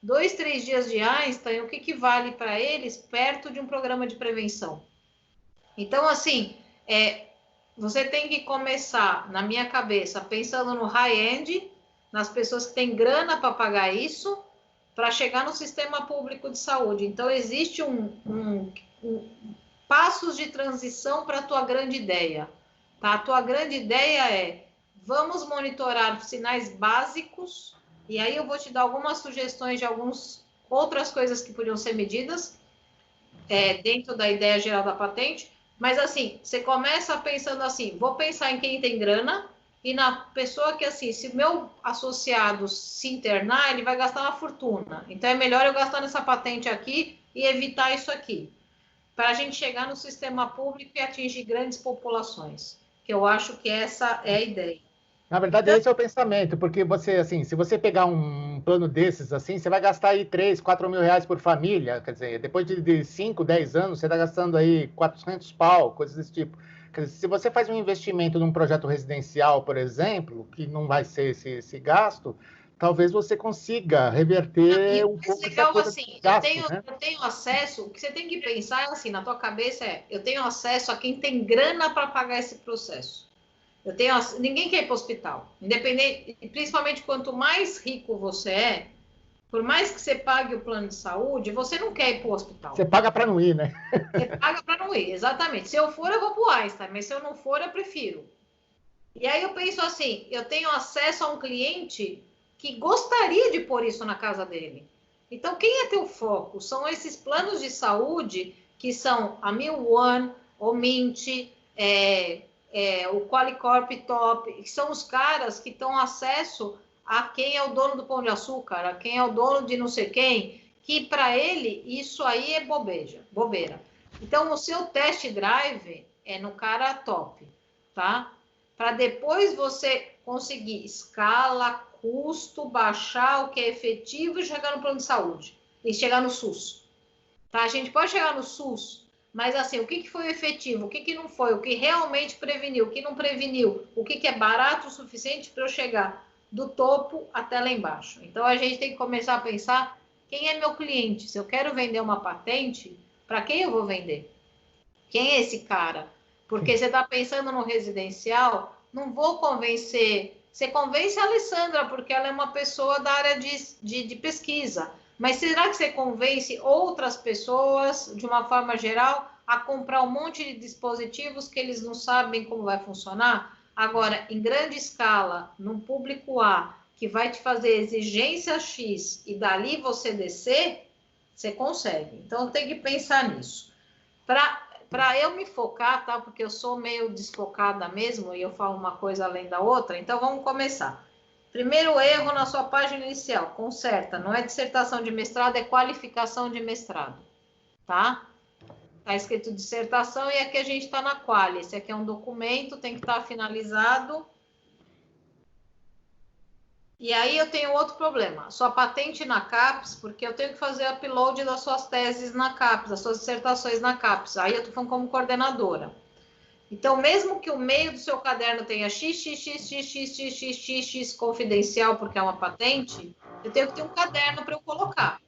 2, 3 dias de Einstein, o que vale para eles perto de um programa de prevenção? Então, assim, você tem que começar, na minha cabeça, pensando no high-end, nas pessoas que têm grana para pagar isso, para chegar no sistema público de saúde. Então, existe passos de transição para a tua grande ideia. Tá? A tua grande ideia é, vamos monitorar sinais básicos, e aí eu vou te dar algumas sugestões de algumas outras coisas que podiam ser medidas dentro da ideia geral da patente, Mas assim, você começa pensando assim, vou pensar em quem tem grana e na pessoa que assim, se meu associado se internar, ele vai gastar uma fortuna. Então é melhor eu gastar nessa patente aqui e evitar isso aqui, para a gente chegar no sistema público e atingir grandes populações, que eu acho que essa é a ideia. Na verdade, esse é o pensamento, porque você, assim, se você pegar um plano desses, assim, você vai gastar aí 3, 4 mil reais por família, quer dizer, depois de 5, 10 anos, você está gastando aí 400 pau, coisas desse tipo. Quer dizer, se você faz um investimento num projeto residencial, por exemplo, que não vai ser esse gasto, talvez você consiga reverter um pouco essa coisa assim, dos gastos, né? eu tenho acesso, o que você tem que pensar é assim, na tua cabeça eu tenho acesso a quem tem grana para pagar esse processo. Ninguém quer ir para o hospital, independente, principalmente quanto mais rico você é, por mais que você pague o plano de saúde, você não quer ir para o hospital. Você paga para não ir, né? Você paga para não ir, exatamente. Se eu for, eu vou para o Einstein, mas se eu não for, eu prefiro. E aí eu penso assim, eu tenho acesso a um cliente que gostaria de pôr isso na casa dele. Então, quem é teu foco? São esses planos de saúde que são a Mil1, o Mint, o Qualicorp Top, que são os caras que dão acesso a quem é o dono do Pão de Açúcar, a quem é o dono de não sei quem, que para ele isso aí é bobeira. Então, o seu test drive é no cara top, tá? Para depois você conseguir escala, custo, baixar o que é efetivo e chegar no plano de saúde. E chegar no SUS. Tá? A gente pode chegar no SUS, mas assim, o que foi efetivo, o que não foi, o que realmente preveniu, o que não preveniu, o que é barato o suficiente para eu chegar do topo até lá embaixo. Então, a gente tem que começar a pensar quem é meu cliente. Se eu quero vender uma patente, para quem eu vou vender? Quem é esse cara? Porque você está pensando no residencial, não vou convencer. Você convence a Alessandra, porque ela é uma pessoa da área de pesquisa. Mas será que você convence outras pessoas, de uma forma geral, a comprar um monte de dispositivos que eles não sabem como vai funcionar? Agora, em grande escala, num público A, que vai te fazer exigência X e dali você descer, você consegue. Então, tem que pensar nisso. Para eu me focar, tá? Porque eu sou meio desfocada mesmo e eu falo uma coisa além da outra, então vamos começar. Primeiro erro na sua página inicial, conserta, não é dissertação de mestrado, é qualificação de mestrado, tá? Tá escrito dissertação e aqui a gente está na quali. Esse aqui é um documento, tem que estar finalizado. E aí eu tenho outro problema, sua patente na CAPES, porque eu tenho que fazer upload das suas teses na CAPES, das suas dissertações na CAPES. Aí eu estou falando como coordenadora. Então, mesmo que o meio do seu caderno tenha xxxxxxxx confidencial, porque é uma patente, eu tenho que ter um caderno para eu colocar.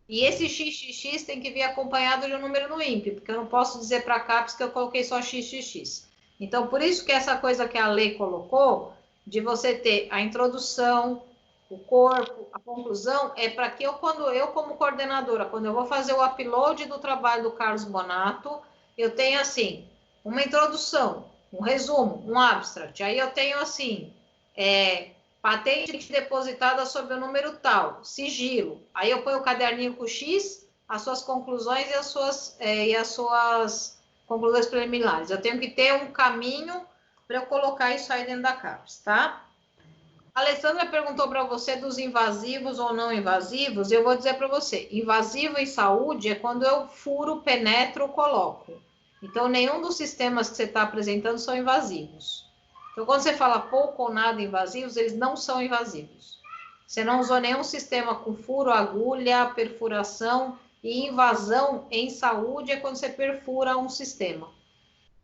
E esse xxx tem que vir acompanhado de um número no INPE, porque eu não posso dizer para a CAPES que eu coloquei só xxx. Então, por isso que essa coisa que a lei colocou, de você ter a introdução, o corpo, a conclusão, é para que quando eu, como coordenadora, quando eu vou fazer o upload do trabalho do Carlos Bonato, eu tenho, assim, uma introdução, um resumo, um abstract. Aí eu tenho, assim, patente depositada sob o número tal, sigilo. Aí eu ponho o caderninho com X, as suas conclusões e as suas conclusões preliminares. Eu tenho que ter um caminho para eu colocar isso aí dentro da CAPES, tá? A Alessandra perguntou para você dos invasivos ou não invasivos. Eu vou dizer para você, invasivo em saúde é quando eu furo, penetro, coloco. Então, nenhum dos sistemas que você está apresentando são invasivos. Então, quando você fala pouco ou nada invasivos, eles não são invasivos. Você não usou nenhum sistema com furo, agulha, perfuração e invasão em saúde é quando você perfura um sistema.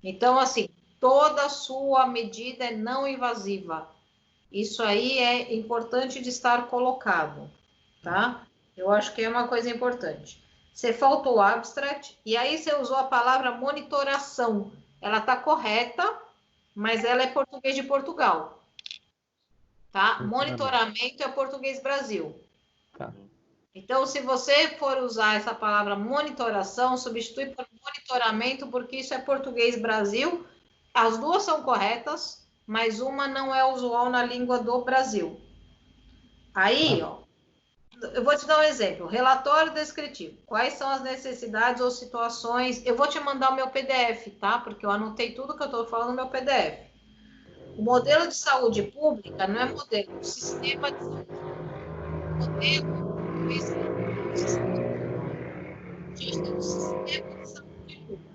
Então, assim, toda a sua medida é não invasiva. Isso aí é importante de estar colocado, tá? Eu acho que é uma coisa importante. Você faltou o abstract, e aí você usou a palavra monitoração. Ela está correta, mas ela é português de Portugal, tá? Monitoramento é português Brasil. Tá. Então, se você for usar essa palavra monitoração, substitui por monitoramento, porque isso é português Brasil. As duas são corretas, mas uma não é usual na língua do Brasil. Aí, ó, eu vou te dar um exemplo. Relatório descritivo. Quais são as necessidades ou situações? Eu vou te mandar o meu PDF, tá? Porque eu anotei tudo que eu estou falando no meu PDF. O modelo de saúde pública não é modelo, é um sistema de saúde. Modelo de sistema de saúde pública.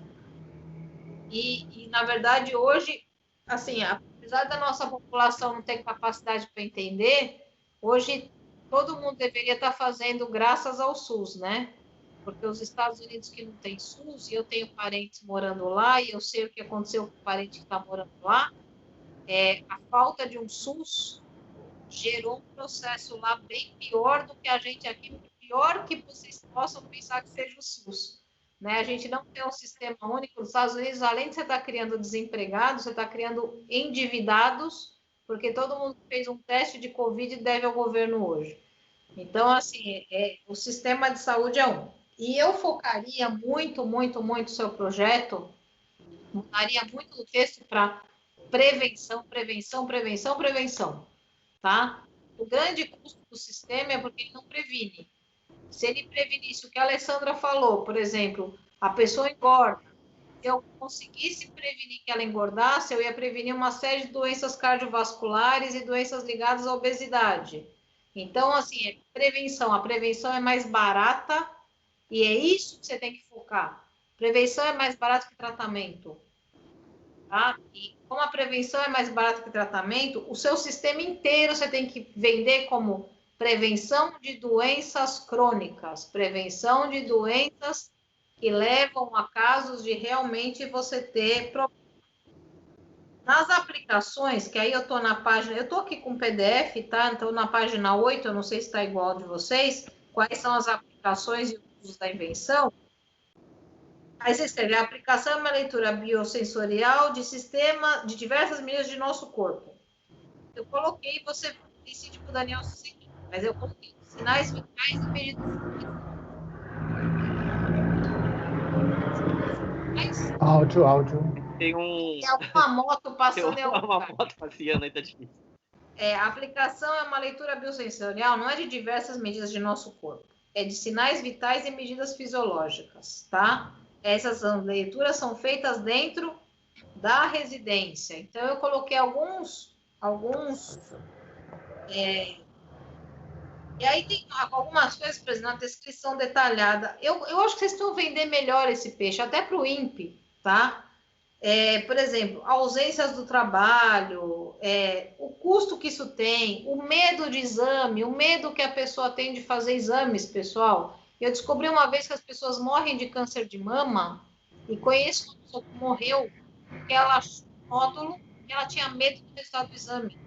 E, na verdade, hoje, assim, apesar da nossa população não ter capacidade para entender, hoje todo mundo deveria estar fazendo graças ao SUS, né? Porque os Estados Unidos que não tem SUS, e eu tenho parentes morando lá, e eu sei o que aconteceu com o parente que está morando lá, a falta de um SUS gerou um processo lá bem pior do que a gente aqui, pior que vocês possam pensar que seja o SUS. Né? A gente não tem um sistema único. Nos Estados Unidos, além de você estar criando desempregados, você está criando endividados, porque todo mundo que fez um teste de Covid deve ao governo hoje. Então, assim, o sistema de saúde é um. E eu focaria muito o seu projeto, mudaria muito o texto para prevenção, tá? O grande custo do sistema é porque ele não previne. Se ele prevenisse o que a Alessandra falou, por exemplo, a pessoa engorda, se eu conseguisse prevenir que ela engordasse, eu ia prevenir uma série de doenças cardiovasculares e doenças ligadas à obesidade. Então, assim, prevenção. A prevenção é mais barata e é isso que você tem que focar. Prevenção é mais barato que tratamento. Tá? E como a prevenção é mais barata que tratamento, o seu sistema inteiro você tem que vender como prevenção de doenças crônicas, prevenção de doenças que levam a casos de realmente você ter problemas. Nas aplicações, que aí eu estou na página, eu estou aqui com o PDF, tá? Então, na página 8, eu não sei se está igual de vocês, quais são as aplicações e usos da invenção. Aí você escreve, a aplicação é uma leitura biosensorial de sistema, de diversas medidas de nosso corpo. Eu coloquei, você decide para o Daniel se seguir, mas eu coloquei sinais vitais e medidas. Áudio. Tem alguma moto passando. Tem uma moto passeando aí, tá difícil. A aplicação é uma leitura biosensorial, não é de diversas medidas de nosso corpo. É de sinais vitais e medidas fisiológicas, tá? Essas leituras são feitas dentro da residência. Então, eu coloquei alguns e aí tem algumas coisas, por exemplo, na descrição detalhada. Eu acho que vocês estão vendendo melhor esse peixe, até para o INPE, tá? Por exemplo, ausências do trabalho, o custo que isso tem, o medo de exame, o medo que a pessoa tem de fazer exames, pessoal. Eu descobri uma vez que as pessoas morrem de câncer de mama e conheço uma pessoa que morreu porque ela achou um nódulo e ela tinha medo do resultado do exame.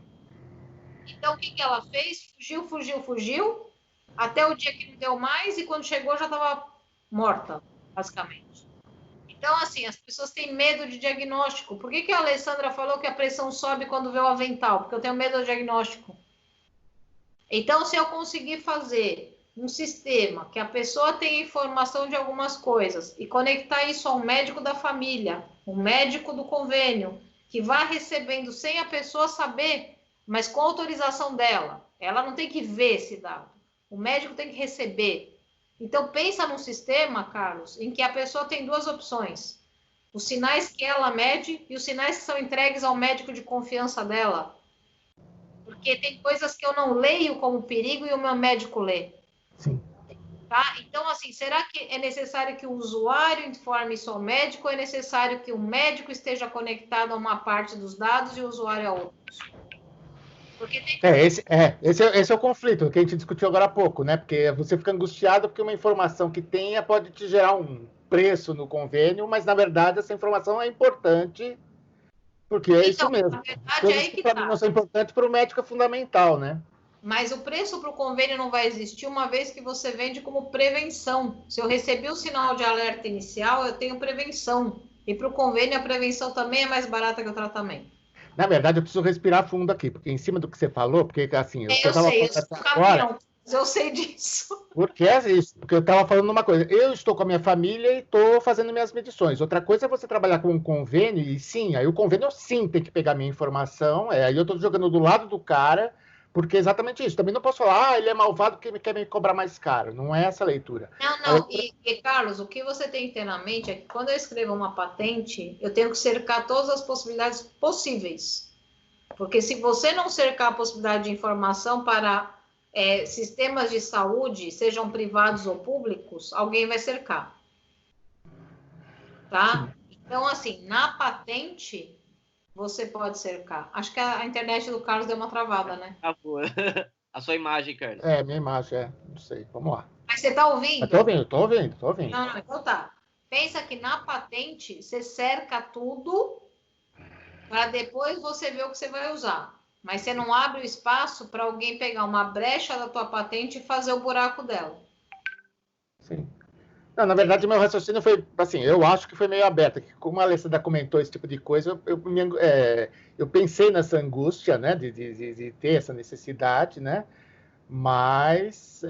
Então, o que ela fez? Fugiu, até o dia que não deu mais e quando chegou já estava morta, basicamente. Então, assim, as pessoas têm medo de diagnóstico. Por que a Alessandra falou que a pressão sobe quando vê o avental? Porque eu tenho medo do diagnóstico. Então, se eu conseguir fazer um sistema que a pessoa tenha informação de algumas coisas e conectar isso a um médico da família, um médico do convênio, que vá recebendo sem a pessoa saber, mas com autorização dela. Ela não tem que ver esse dado. O médico tem que receber. Então, pensa num sistema, Carlos, em que a pessoa tem duas opções. Os sinais que ela mede e os sinais que são entregues ao médico de confiança dela. Porque tem coisas que eu não leio como perigo e o meu médico lê. Sim. Tá? Então, assim, será que é necessário que o usuário informe isso ao médico ou é necessário que o médico esteja conectado a uma parte dos dados e o usuário a outros? Porque tem... Esse é o conflito que a gente discutiu agora há pouco, né? Porque você fica angustiado porque uma informação que tenha pode te gerar um preço no convênio, mas na verdade essa informação é importante porque é isso mesmo. Na verdade, coisas que para mim não são importantes, para o médico é fundamental, né? Mas o preço para o convênio não vai existir uma vez que você vende como prevenção. Se eu recebi o sinal de alerta inicial, eu tenho prevenção. E para o convênio a prevenção também é mais barata que o tratamento. Na verdade, eu preciso respirar fundo aqui, porque em cima do que você falou, porque assim... eu sei, eu sou caminhão, mas eu sei disso. Porque é isso, porque eu estava falando uma coisa, eu estou com a minha família e estou fazendo minhas medições. Outra coisa é você trabalhar com um convênio, e sim, aí o convênio sim tem que pegar minha informação, aí eu estou jogando do lado do cara, Porque é exatamente isso. Também não posso falar, ele é malvado porque quer me cobrar mais caro. Não é essa a leitura. Não. E, Carlos, o que você tem que ter na mente é que quando eu escrevo uma patente, eu tenho que cercar todas as possibilidades possíveis. Porque se você não cercar a possibilidade de informação para sistemas de saúde, sejam privados ou públicos, alguém vai cercar. Tá? Então, assim, na patente, você pode cercar. Acho que a internet do Carlos deu uma travada, né? A sua imagem, Carlos. Minha imagem, não sei. Vamos lá. Mas você está ouvindo? Tô ouvindo. Não, então tá. Pensa que na patente, você cerca tudo para depois você ver o que você vai usar. Mas você não abre o espaço para alguém pegar uma brecha da tua patente e fazer o buraco dela. Sim. Não, na verdade, meu raciocínio foi, assim, eu acho que foi meio aberto. Que como a Alessandra comentou esse tipo de coisa, eu pensei nessa angústia, né, de ter essa necessidade, né, mas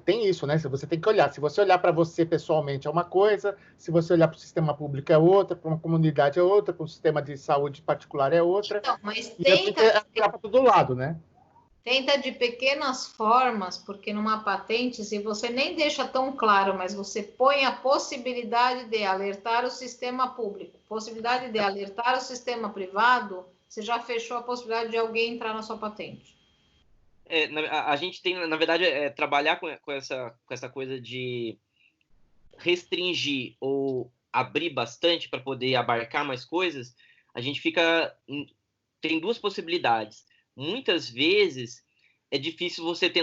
tem isso, né, você tem que olhar. Se você olhar para você pessoalmente é uma coisa, se você olhar para o sistema público é outra, para uma comunidade é outra, para um sistema de saúde particular é outra. Então, mas tenta olhar para todo lado, né? Tenta de pequenas formas, porque numa patente, se você nem deixa tão claro, mas você põe a possibilidade de alertar o sistema público, possibilidade de alertar o sistema privado, você já fechou a possibilidade de alguém entrar na sua patente. A gente tem, na verdade, trabalhar com essa coisa de restringir ou abrir bastante para poder abarcar mais coisas, a gente tem duas possibilidades. Muitas vezes é difícil você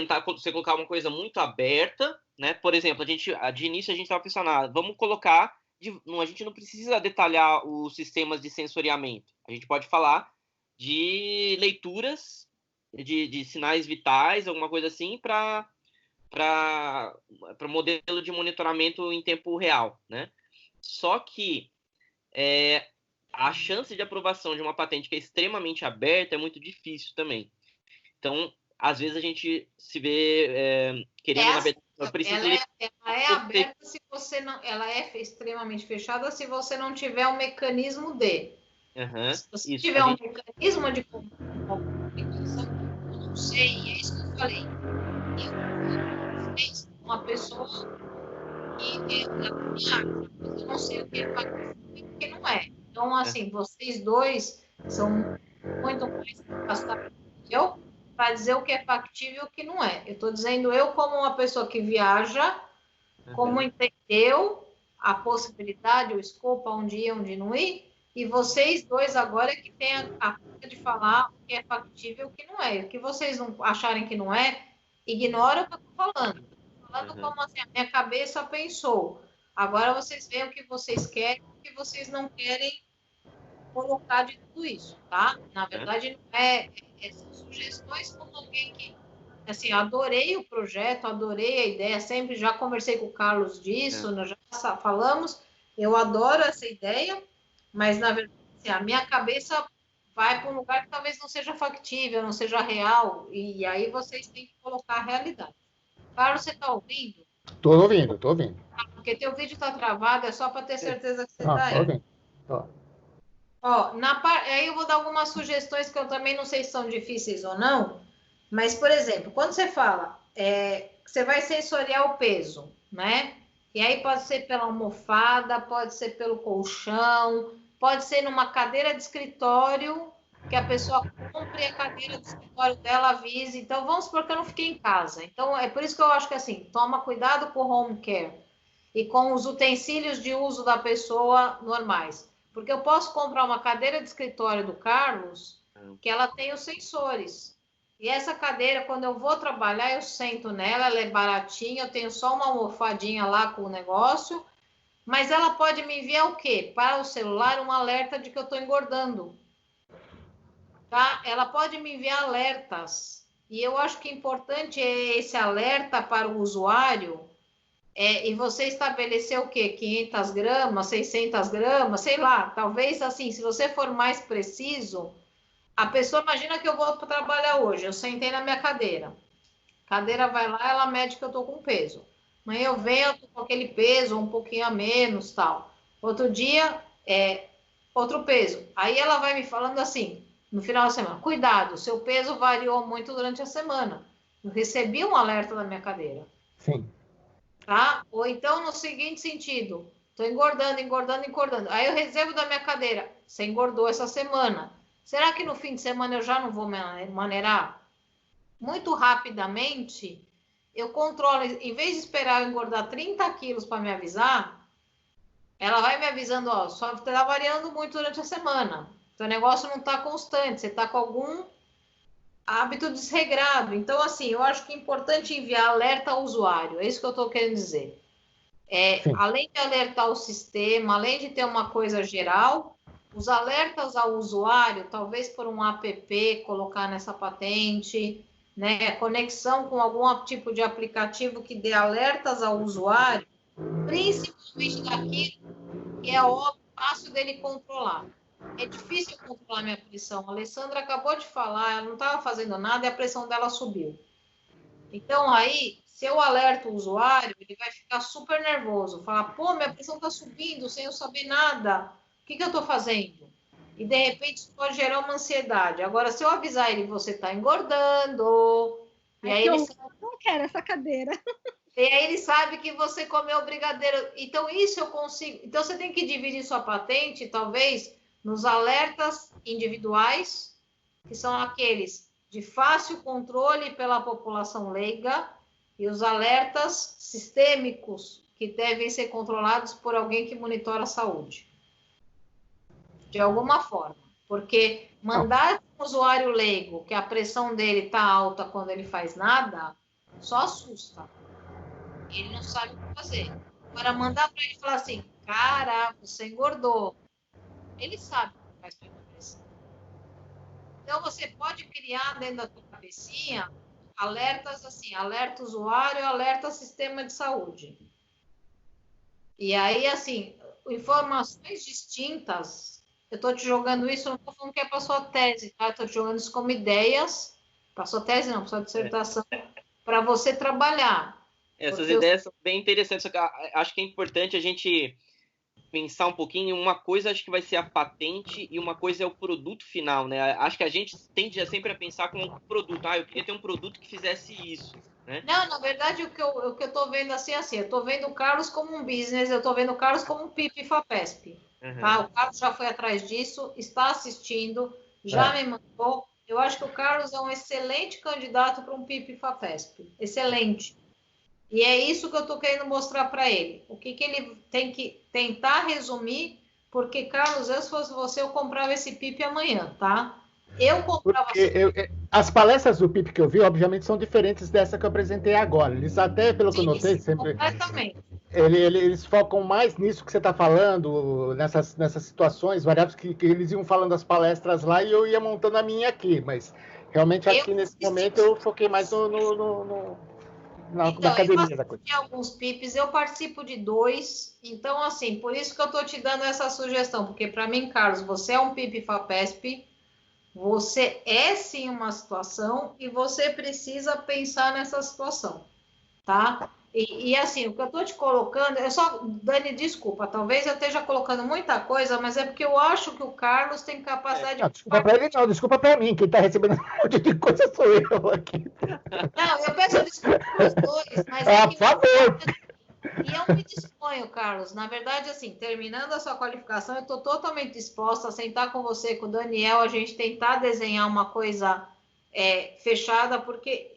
colocar uma coisa muito aberta, né? Por exemplo, de início a gente estava pensando, vamos colocar, a gente não precisa detalhar os sistemas de sensoriamento. A gente pode falar de leituras de sinais vitais, alguma coisa assim, para modelo de monitoramento em tempo real, né? Só que a chance de aprovação de uma patente que é extremamente aberta é muito difícil também. Então, às vezes a gente se vê querendo... Ela é aberta se você não... Ela é extremamente fechada se você não tiver um mecanismo de... Se você tiver um mecanismo de comunicação, eu não sei, é isso que eu falei. Uma pessoa que eu não sei o que é factível e o que não é. Então, assim, vocês dois são muito mais capacitados que eu para dizer o que é factível e o que não é. Eu estou dizendo eu como uma pessoa que viaja, como entendeu a possibilidade, o escopo, onde ir, onde não ir, e vocês dois agora que têm a coisa de falar o que é factível e o que não é. O que vocês não acharem que não é, ignora o que eu estou falando. Estou falando como assim, a minha cabeça pensou. Agora vocês veem o que vocês querem e o que vocês não querem colocar de tudo isso, tá? Na verdade, não são sugestões como alguém que, assim, adorei o projeto, adorei a ideia, sempre já conversei com o Carlos disso, nós já falamos, eu adoro essa ideia, mas, na verdade, assim, a minha cabeça vai para um lugar que talvez não seja factível, não seja real, e aí vocês têm que colocar a realidade. Carlos, você está ouvindo? Estou ouvindo. Porque teu vídeo está travado, é só para ter certeza que você está aí. Estou ouvindo. Ó, aí eu vou dar algumas sugestões que eu também não sei se são difíceis ou não, mas, por exemplo, quando você fala, você vai sensoriar o peso, né? E aí pode ser pela almofada, pode ser pelo colchão, pode ser numa cadeira de escritório, que a pessoa compre a cadeira de escritório dela, avise. Então, vamos supor que eu não fiquei em casa. Então, é por isso que eu acho que, assim, toma cuidado com o home care e com os utensílios de uso da pessoa normais. Porque eu posso comprar uma cadeira de escritório do Carlos, que ela tem os sensores. E essa cadeira, quando eu vou trabalhar, eu sento nela, ela é baratinha, eu tenho só uma almofadinha lá com o negócio, mas ela pode me enviar o quê? Para o celular, um alerta de que eu estou engordando. Tá? Ela pode me enviar alertas. E eu acho que importante é esse alerta para o usuário. E você estabeleceu o quê? 500 gramas, 600 gramas, sei lá. Talvez, assim, se você for mais preciso, a pessoa imagina que eu vou trabalhar hoje. Eu sentei na minha cadeira. A cadeira vai lá, ela mede que eu estou com peso. Amanhã eu venho, eu tô com aquele peso, um pouquinho a menos, tal. Outro dia, outro peso. Aí ela vai me falando assim, no final da semana. Cuidado, seu peso variou muito durante a semana. Eu recebi um alerta da minha cadeira. Sim. Tá? Ou então no seguinte sentido, estou engordando. Aí eu recebo da minha cadeira, você engordou essa semana. Será que no fim de semana eu já não vou maneirar? Muito rapidamente, eu controlo, em vez de esperar eu engordar 30 quilos para me avisar, ela vai me avisando, ó, só está variando muito durante a semana. Seu negócio não está constante, você está com algum hábito desregrado. Então, assim, eu acho que é importante enviar alerta ao usuário. É isso que eu estou querendo dizer. Além de alertar o sistema, além de ter uma coisa geral, os alertas ao usuário, talvez por um app, colocar nessa patente, né? Conexão com algum tipo de aplicativo que dê alertas ao usuário, principalmente daquilo que é óbvio, fácil dele controlar. É difícil controlar minha pressão. A Alessandra acabou de falar, ela não estava fazendo nada e a pressão dela subiu. Então, aí, se eu alerto o usuário, ele vai ficar super nervoso. Falar, pô, minha pressão está subindo sem eu saber nada. O que eu estou fazendo? E, de repente, isso pode gerar uma ansiedade. Agora, se eu avisar ele, você está engordando. E aí ele eu não quero essa cadeira. E aí ele sabe que você comeu brigadeiro. Então, isso eu consigo. Então, você tem que dividir sua patente, talvez, nos alertas individuais, que são aqueles de fácil controle pela população leiga, e os alertas sistêmicos, que devem ser controlados por alguém que monitora a saúde. De alguma forma. Porque mandar um usuário leigo que a pressão dele está alta quando ele faz nada, só assusta. Ele não sabe o que fazer. Para mandar para ele falar assim, cara, você engordou. Ele sabe o que faz para emagrecer. Então, você pode criar dentro da tua cabecinha alertas assim, alerta usuário, alerta sistema de saúde. E aí, assim, informações distintas, eu estou te jogando isso, não estou falando que é para sua tese, tá? Estou te jogando isso como ideias, para sua tese não, para sua dissertação, para você trabalhar. Essas ideias são bem interessantes, acho que é importante a gente pensar um pouquinho. Uma coisa acho que vai ser a patente e uma coisa é o produto final, né? Acho que a gente tende sempre a pensar com um produto. Eu queria ter um produto que fizesse isso, né? Não, na verdade, o que eu tô vendo assim, eu tô vendo o Carlos como um business, eu tô vendo o Carlos como um PIP e FAPESP. Tá? O Carlos já foi atrás disso, está assistindo, já me mandou. Eu acho que o Carlos é um excelente candidato para um PIP e FAPESP. Excelente. E é isso que eu estou querendo mostrar para ele. O que ele tem que tentar resumir, porque, Carlos, se fosse você, eu comprava esse PIP amanhã, tá? Eu comprava... As palestras do PIP que eu vi, obviamente, são diferentes dessa que eu apresentei agora. Eles até, pelo que eu notei, sempre... Completamente. Eles focam mais nisso que você está falando, nessas situações variáveis que eles iam falando das palestras lá e eu ia montando a minha aqui, mas realmente aqui nesse momento eu foquei mais na academia da coisa. Eu alguns PIPs, eu participo de 2, então assim, por isso que eu estou te dando essa sugestão, porque para mim, Carlos, você é um PIP FAPESP, você é sim uma situação e você precisa pensar nessa situação, tá? E assim, o que eu estou te colocando, Dani, desculpa, talvez eu esteja colocando muita coisa, mas é porque eu acho que o Carlos tem capacidade de... Desculpa para ele não, desculpa para mim, quem está recebendo um monte de coisa sou eu aqui. Não, eu peço desculpa para os dois, mas por favor. E eu me disponho, Carlos, na verdade, assim, terminando a sua qualificação, eu estou totalmente disposta a sentar com você, com o Daniel, a gente tentar desenhar uma coisa fechada, porque...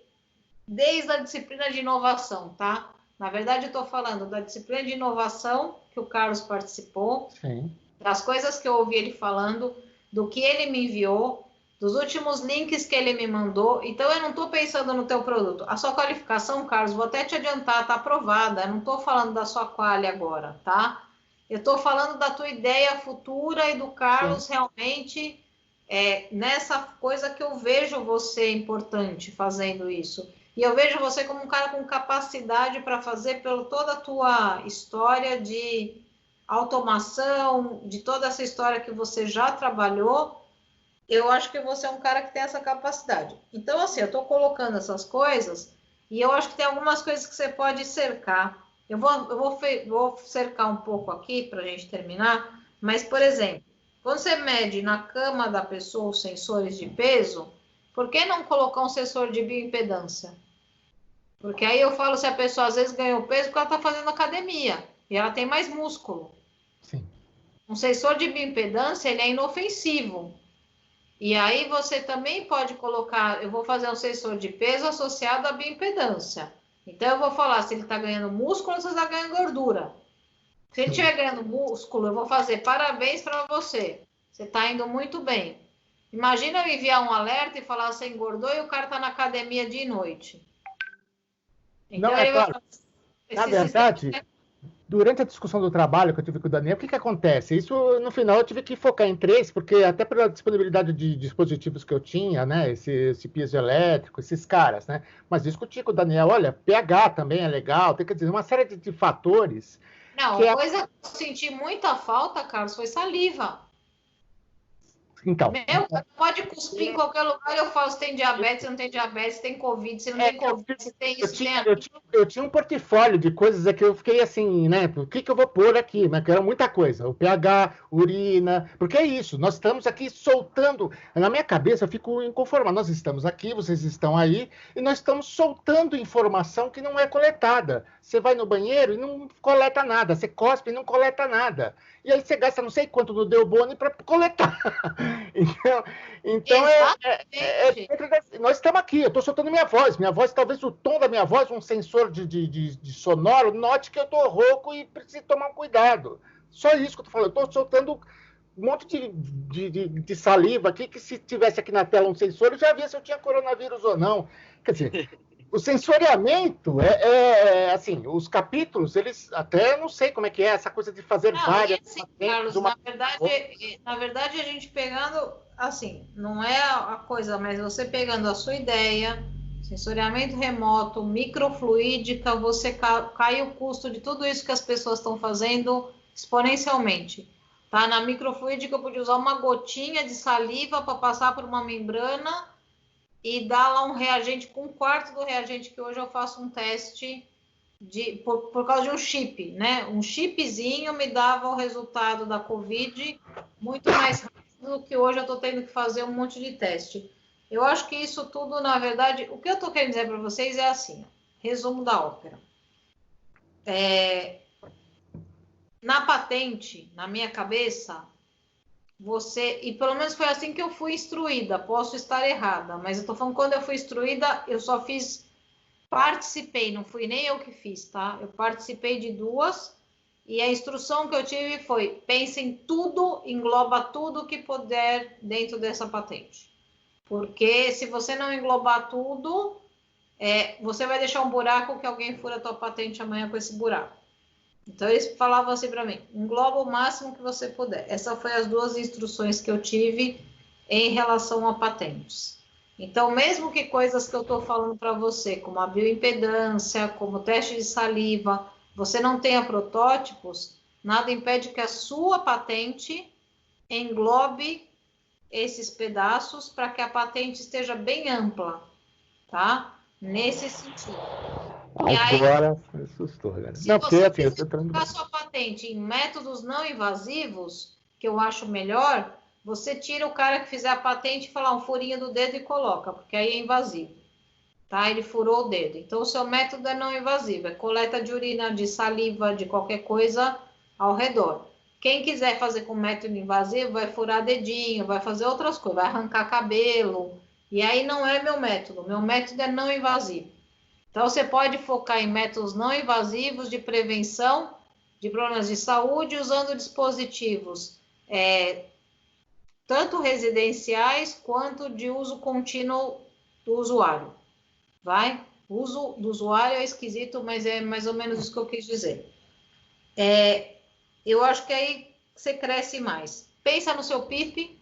Desde a disciplina de inovação, tá? Na verdade, eu estou falando da disciplina de inovação que o Carlos participou, sim, das coisas que eu ouvi ele falando, do que ele me enviou, dos últimos links que ele me mandou. Então, eu não estou pensando no teu produto. A sua qualificação, Carlos, vou até te adiantar, está aprovada. Eu não estou falando da sua quali agora, tá? Eu estou falando da tua ideia futura e do Carlos realmente nessa coisa que eu vejo você importante fazendo isso. E eu vejo você como um cara com capacidade para fazer pela toda a tua história de automação, de toda essa história que você já trabalhou. Eu acho que você é um cara que tem essa capacidade. Então, assim, eu estou colocando essas coisas e eu acho que tem algumas coisas que você pode cercar. Eu vou cercar um pouco aqui para a gente terminar, mas, por exemplo, Quando você mede na cama da pessoa os sensores de peso, por que não colocar um sensor de bioimpedância? Porque aí eu falo se a pessoa às vezes ganhou peso porque ela está fazendo academia e ela tem mais músculo. Sim. Um sensor de bioimpedância, ele é inofensivo. E aí você também pode colocar, eu vou fazer um sensor de peso associado à bioimpedância. Então eu vou falar se ele está ganhando músculo ou se ele está ganhando gordura. Se ele estiver ganhando músculo, eu vou fazer parabéns para você. Você está indo muito bem. Imagina eu enviar um alerta e falar você engordou e o cara está na academia dia e noite. Então, não, é claro. Na verdade, durante a discussão do trabalho que eu tive com o Daniel, o que acontece? Isso, no final, eu tive que focar em 3, porque até pela disponibilidade de dispositivos que eu tinha, né? Esse piso elétrico, esses caras, né? Mas discuti com o Daniel, olha, pH também é legal, tem que dizer, uma série de fatores. Não, coisa que eu senti muita falta, Carlos, foi saliva. Então, pode cuspir em qualquer lugar, eu falo se tem diabetes, se não tem diabetes, se tem Covid, se não tem Covid, se tem isso, eu tinha um portfólio de coisas que eu fiquei assim, né? O que eu vou pôr aqui? Né? Que era muita coisa. O pH, urina, porque é isso, nós estamos aqui soltando. Na minha cabeça eu fico inconformado. Nós estamos aqui, vocês estão aí, e nós estamos soltando informação que não é coletada. Você vai no banheiro e não coleta nada, você cospe e não coleta nada. E aí você gasta não sei quanto no Delbone para coletar. Então nós estamos aqui, eu estou soltando minha voz, talvez o tom da minha voz, um sensor de sonoro, note que eu estou rouco e preciso tomar um cuidado. Só isso que eu estou falando, eu estou soltando um monte de saliva aqui, que se tivesse aqui na tela um sensor, eu já via se eu tinha coronavírus ou não. Quer dizer, o sensoriamento assim, os capítulos, eles até não sei como é que é essa coisa de fazer várias. Assim, Carlos, na verdade, a gente pegando, assim, não é a coisa, mas você pegando a sua ideia, sensoriamento remoto, microfluídica, você cai o custo de tudo isso que as pessoas estão fazendo exponencialmente. Tá? Na microfluídica, eu podia usar uma gotinha de saliva para passar por uma membrana e dar lá um reagente com um quarto do reagente que hoje eu faço um teste por causa de um chip, né? Um chipzinho me dava o resultado da Covid muito mais rápido do que hoje eu estou tendo que fazer um monte de teste. Eu acho que isso tudo, na verdade, o que eu estou querendo dizer para vocês é assim, resumo da ópera. Na patente, na minha cabeça, e pelo menos foi assim que eu fui instruída, posso estar errada, mas eu estou falando quando eu fui instruída, eu só participei, não fui nem eu que fiz, tá? Eu participei de 2 e a instrução que eu tive foi, pense em tudo, engloba tudo que puder dentro dessa patente. Porque se você não englobar tudo, você vai deixar um buraco que alguém fura a tua patente amanhã com esse buraco. Então, eles falavam assim para mim, engloba o máximo que você puder. Essas foram as 2 instruções que eu tive em relação a patentes. Então, mesmo que coisas que eu estou falando para você, como a bioimpedância, como teste de saliva, você não tenha protótipos, nada impede que a sua patente englobe esses pedaços para que a patente esteja bem ampla, tá? Nesse sentido. Agora assustou, galera. Se você colocar sua patente em métodos não invasivos, que eu acho melhor, você tira o cara que fizer a patente e falar um furinho do dedo e coloca, porque aí é invasivo. Tá? Ele furou o dedo. Então, o seu método é não invasivo, é coleta de urina, de saliva, de qualquer coisa ao redor. Quem quiser fazer com método invasivo, vai furar dedinho, vai fazer outras coisas, vai arrancar cabelo. E aí não é meu método. Meu método é não invasivo. Então, você pode focar em métodos não invasivos de prevenção de problemas de saúde, usando dispositivos tanto residenciais quanto de uso contínuo do usuário. Vai? Uso do usuário é esquisito, mas é mais ou menos isso que eu quis dizer. Eu acho que aí você cresce mais. Pensa no seu PIP.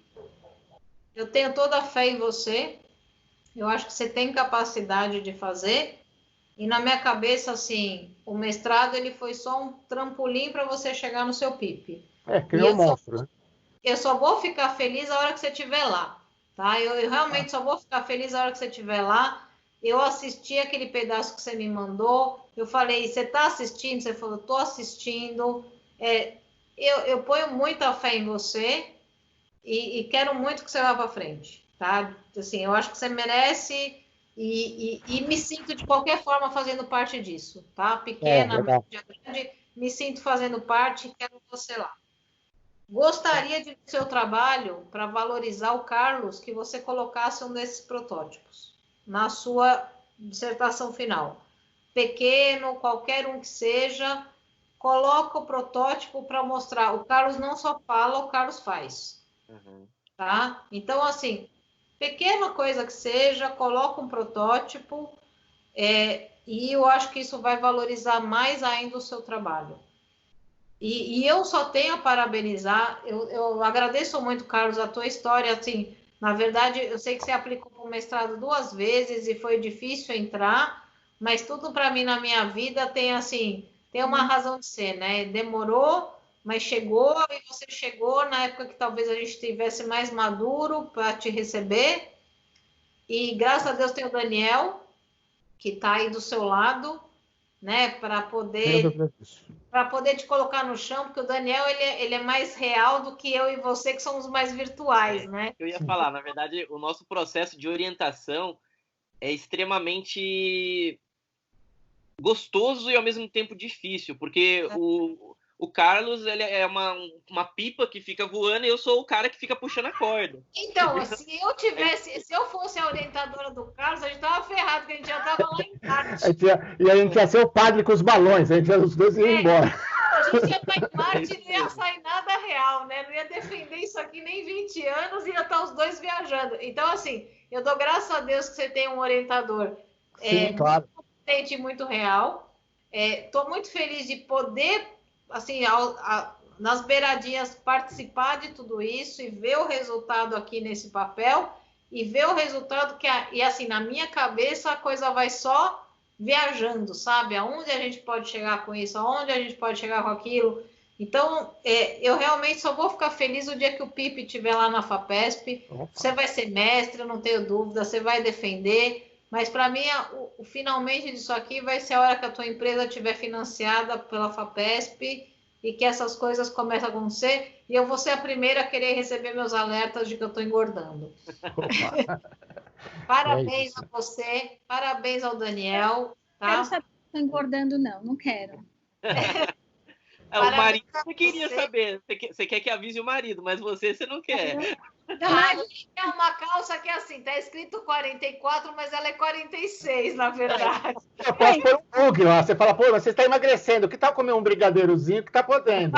Eu tenho toda a fé em você. Eu acho que você tem capacidade de fazer. E na minha cabeça, assim, o mestrado ele foi só um trampolim para você chegar no seu PIP. Criou um monstro, né? Eu só vou ficar feliz a hora que você estiver lá, tá? Eu realmente só vou ficar feliz a hora que você estiver lá. Eu assisti aquele pedaço que você me mandou. Eu falei, você está assistindo? Você falou, estou assistindo. Eu ponho muita fé em você. e quero muito que você vá para frente, tá? Assim, eu acho que você merece e me sinto de qualquer forma fazendo parte disso, tá? Pequena, média, grande, me sinto fazendo parte e quero você lá. Gostaria de seu trabalho para valorizar o Carlos, que você colocasse um desses protótipos na sua dissertação final. Pequeno, qualquer um que seja, coloca o protótipo para mostrar. O Carlos não só fala, o Carlos faz. Tá? Então, assim, pequena coisa que seja, coloca um protótipo e eu acho que isso vai valorizar mais ainda o seu trabalho. E eu só tenho a parabenizar, eu agradeço muito, Carlos, a tua história, assim, na verdade, eu sei que você aplicou para o mestrado 2 vezes e foi difícil entrar, mas tudo para mim na minha vida tem, assim, tem uma razão de ser, né? Demorou, mas chegou, e você chegou na época que talvez a gente estivesse mais maduro para te receber, e graças a Deus tem o Daniel, que está aí do seu lado, né, para poder te colocar no chão, porque o Daniel ele é mais real do que eu e você, que somos mais virtuais, né? Eu ia falar, na verdade, o nosso processo de orientação é extremamente gostoso e ao mesmo tempo difícil, porque o Carlos ele é uma pipa que fica voando e eu sou o cara que fica puxando a corda. Então, se eu fosse a orientadora do Carlos, a gente tava ferrado, porque a gente já tava lá em Marte. E a gente ia ser o padre com os balões, os dois iam embora. A gente ia estar em Marte e não ia sair nada real, né? Não ia defender isso aqui nem 20 anos e ia estar os dois viajando. Então, assim, eu dou graças a Deus que você tem um orientador claro. muito competente e muito real. Estou muito feliz de poder, assim, nas beiradinhas, participar de tudo isso e ver o resultado aqui nesse papel e ver o resultado e assim, na minha cabeça a coisa vai só viajando, sabe? Aonde a gente pode chegar com isso, aonde a gente pode chegar com aquilo. Então, eu realmente só vou ficar feliz o dia que o Pipe estiver lá na FAPESP. Opa. Você vai ser mestre, eu não tenho dúvida, você vai defender, mas para mim, o finalmente disso aqui vai ser a hora que a tua empresa estiver financiada pela FAPESP e que essas coisas comecem a acontecer, e eu vou ser a primeira a querer receber meus alertas de que eu estou engordando. Parabéns a você, parabéns ao Daniel. Tá? Quero saber se estou engordando, não quero. O marido você queria saber, você quer que avise o marido, mas você não quer. É uma calça que assim, tá escrito 44, mas ela é 46, na verdade. Eu posso pôr um bug lá, você fala, pô, você está emagrecendo, que tal comer um brigadeirozinho que tá podendo?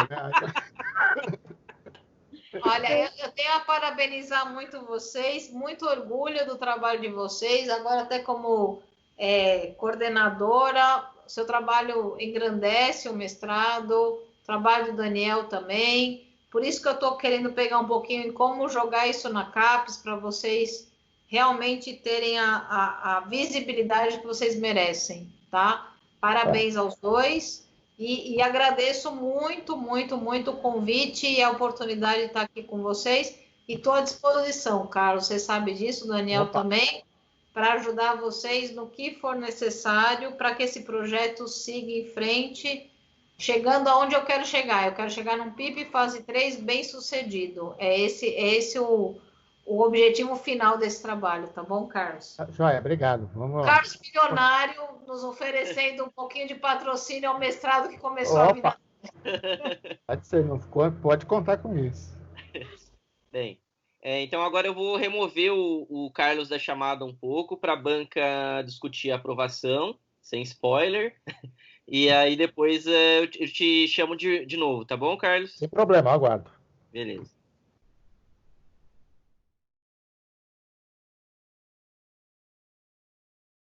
Olha, eu tenho a parabenizar muito vocês, muito orgulho do trabalho de vocês, agora até como coordenadora, seu trabalho engrandece o mestrado, o trabalho do Daniel também, por isso que eu estou querendo pegar um pouquinho em como jogar isso na CAPES, para vocês realmente terem a visibilidade que vocês merecem, tá? Parabéns aos dois. E agradeço muito, muito, muito o convite e a oportunidade de estar aqui com vocês. E estou à disposição, Carlos. Você sabe disso, o Daniel também, para ajudar vocês no que for necessário para que esse projeto siga em frente, chegando aonde eu quero chegar. Eu quero chegar num PIP fase 3 bem sucedido. É esse o objetivo final desse trabalho, tá bom, Carlos? Joia, obrigado. Vamos lá. Carlos Milionário nos oferecendo um pouquinho de patrocínio ao mestrado que começou a vida. Pode ser, pode contar com isso. Bem, então agora eu vou remover o Carlos da chamada um pouco para a banca discutir a aprovação, sem spoiler. E aí depois eu te chamo de novo, tá bom, Carlos? Sem problema, eu aguardo. Beleza.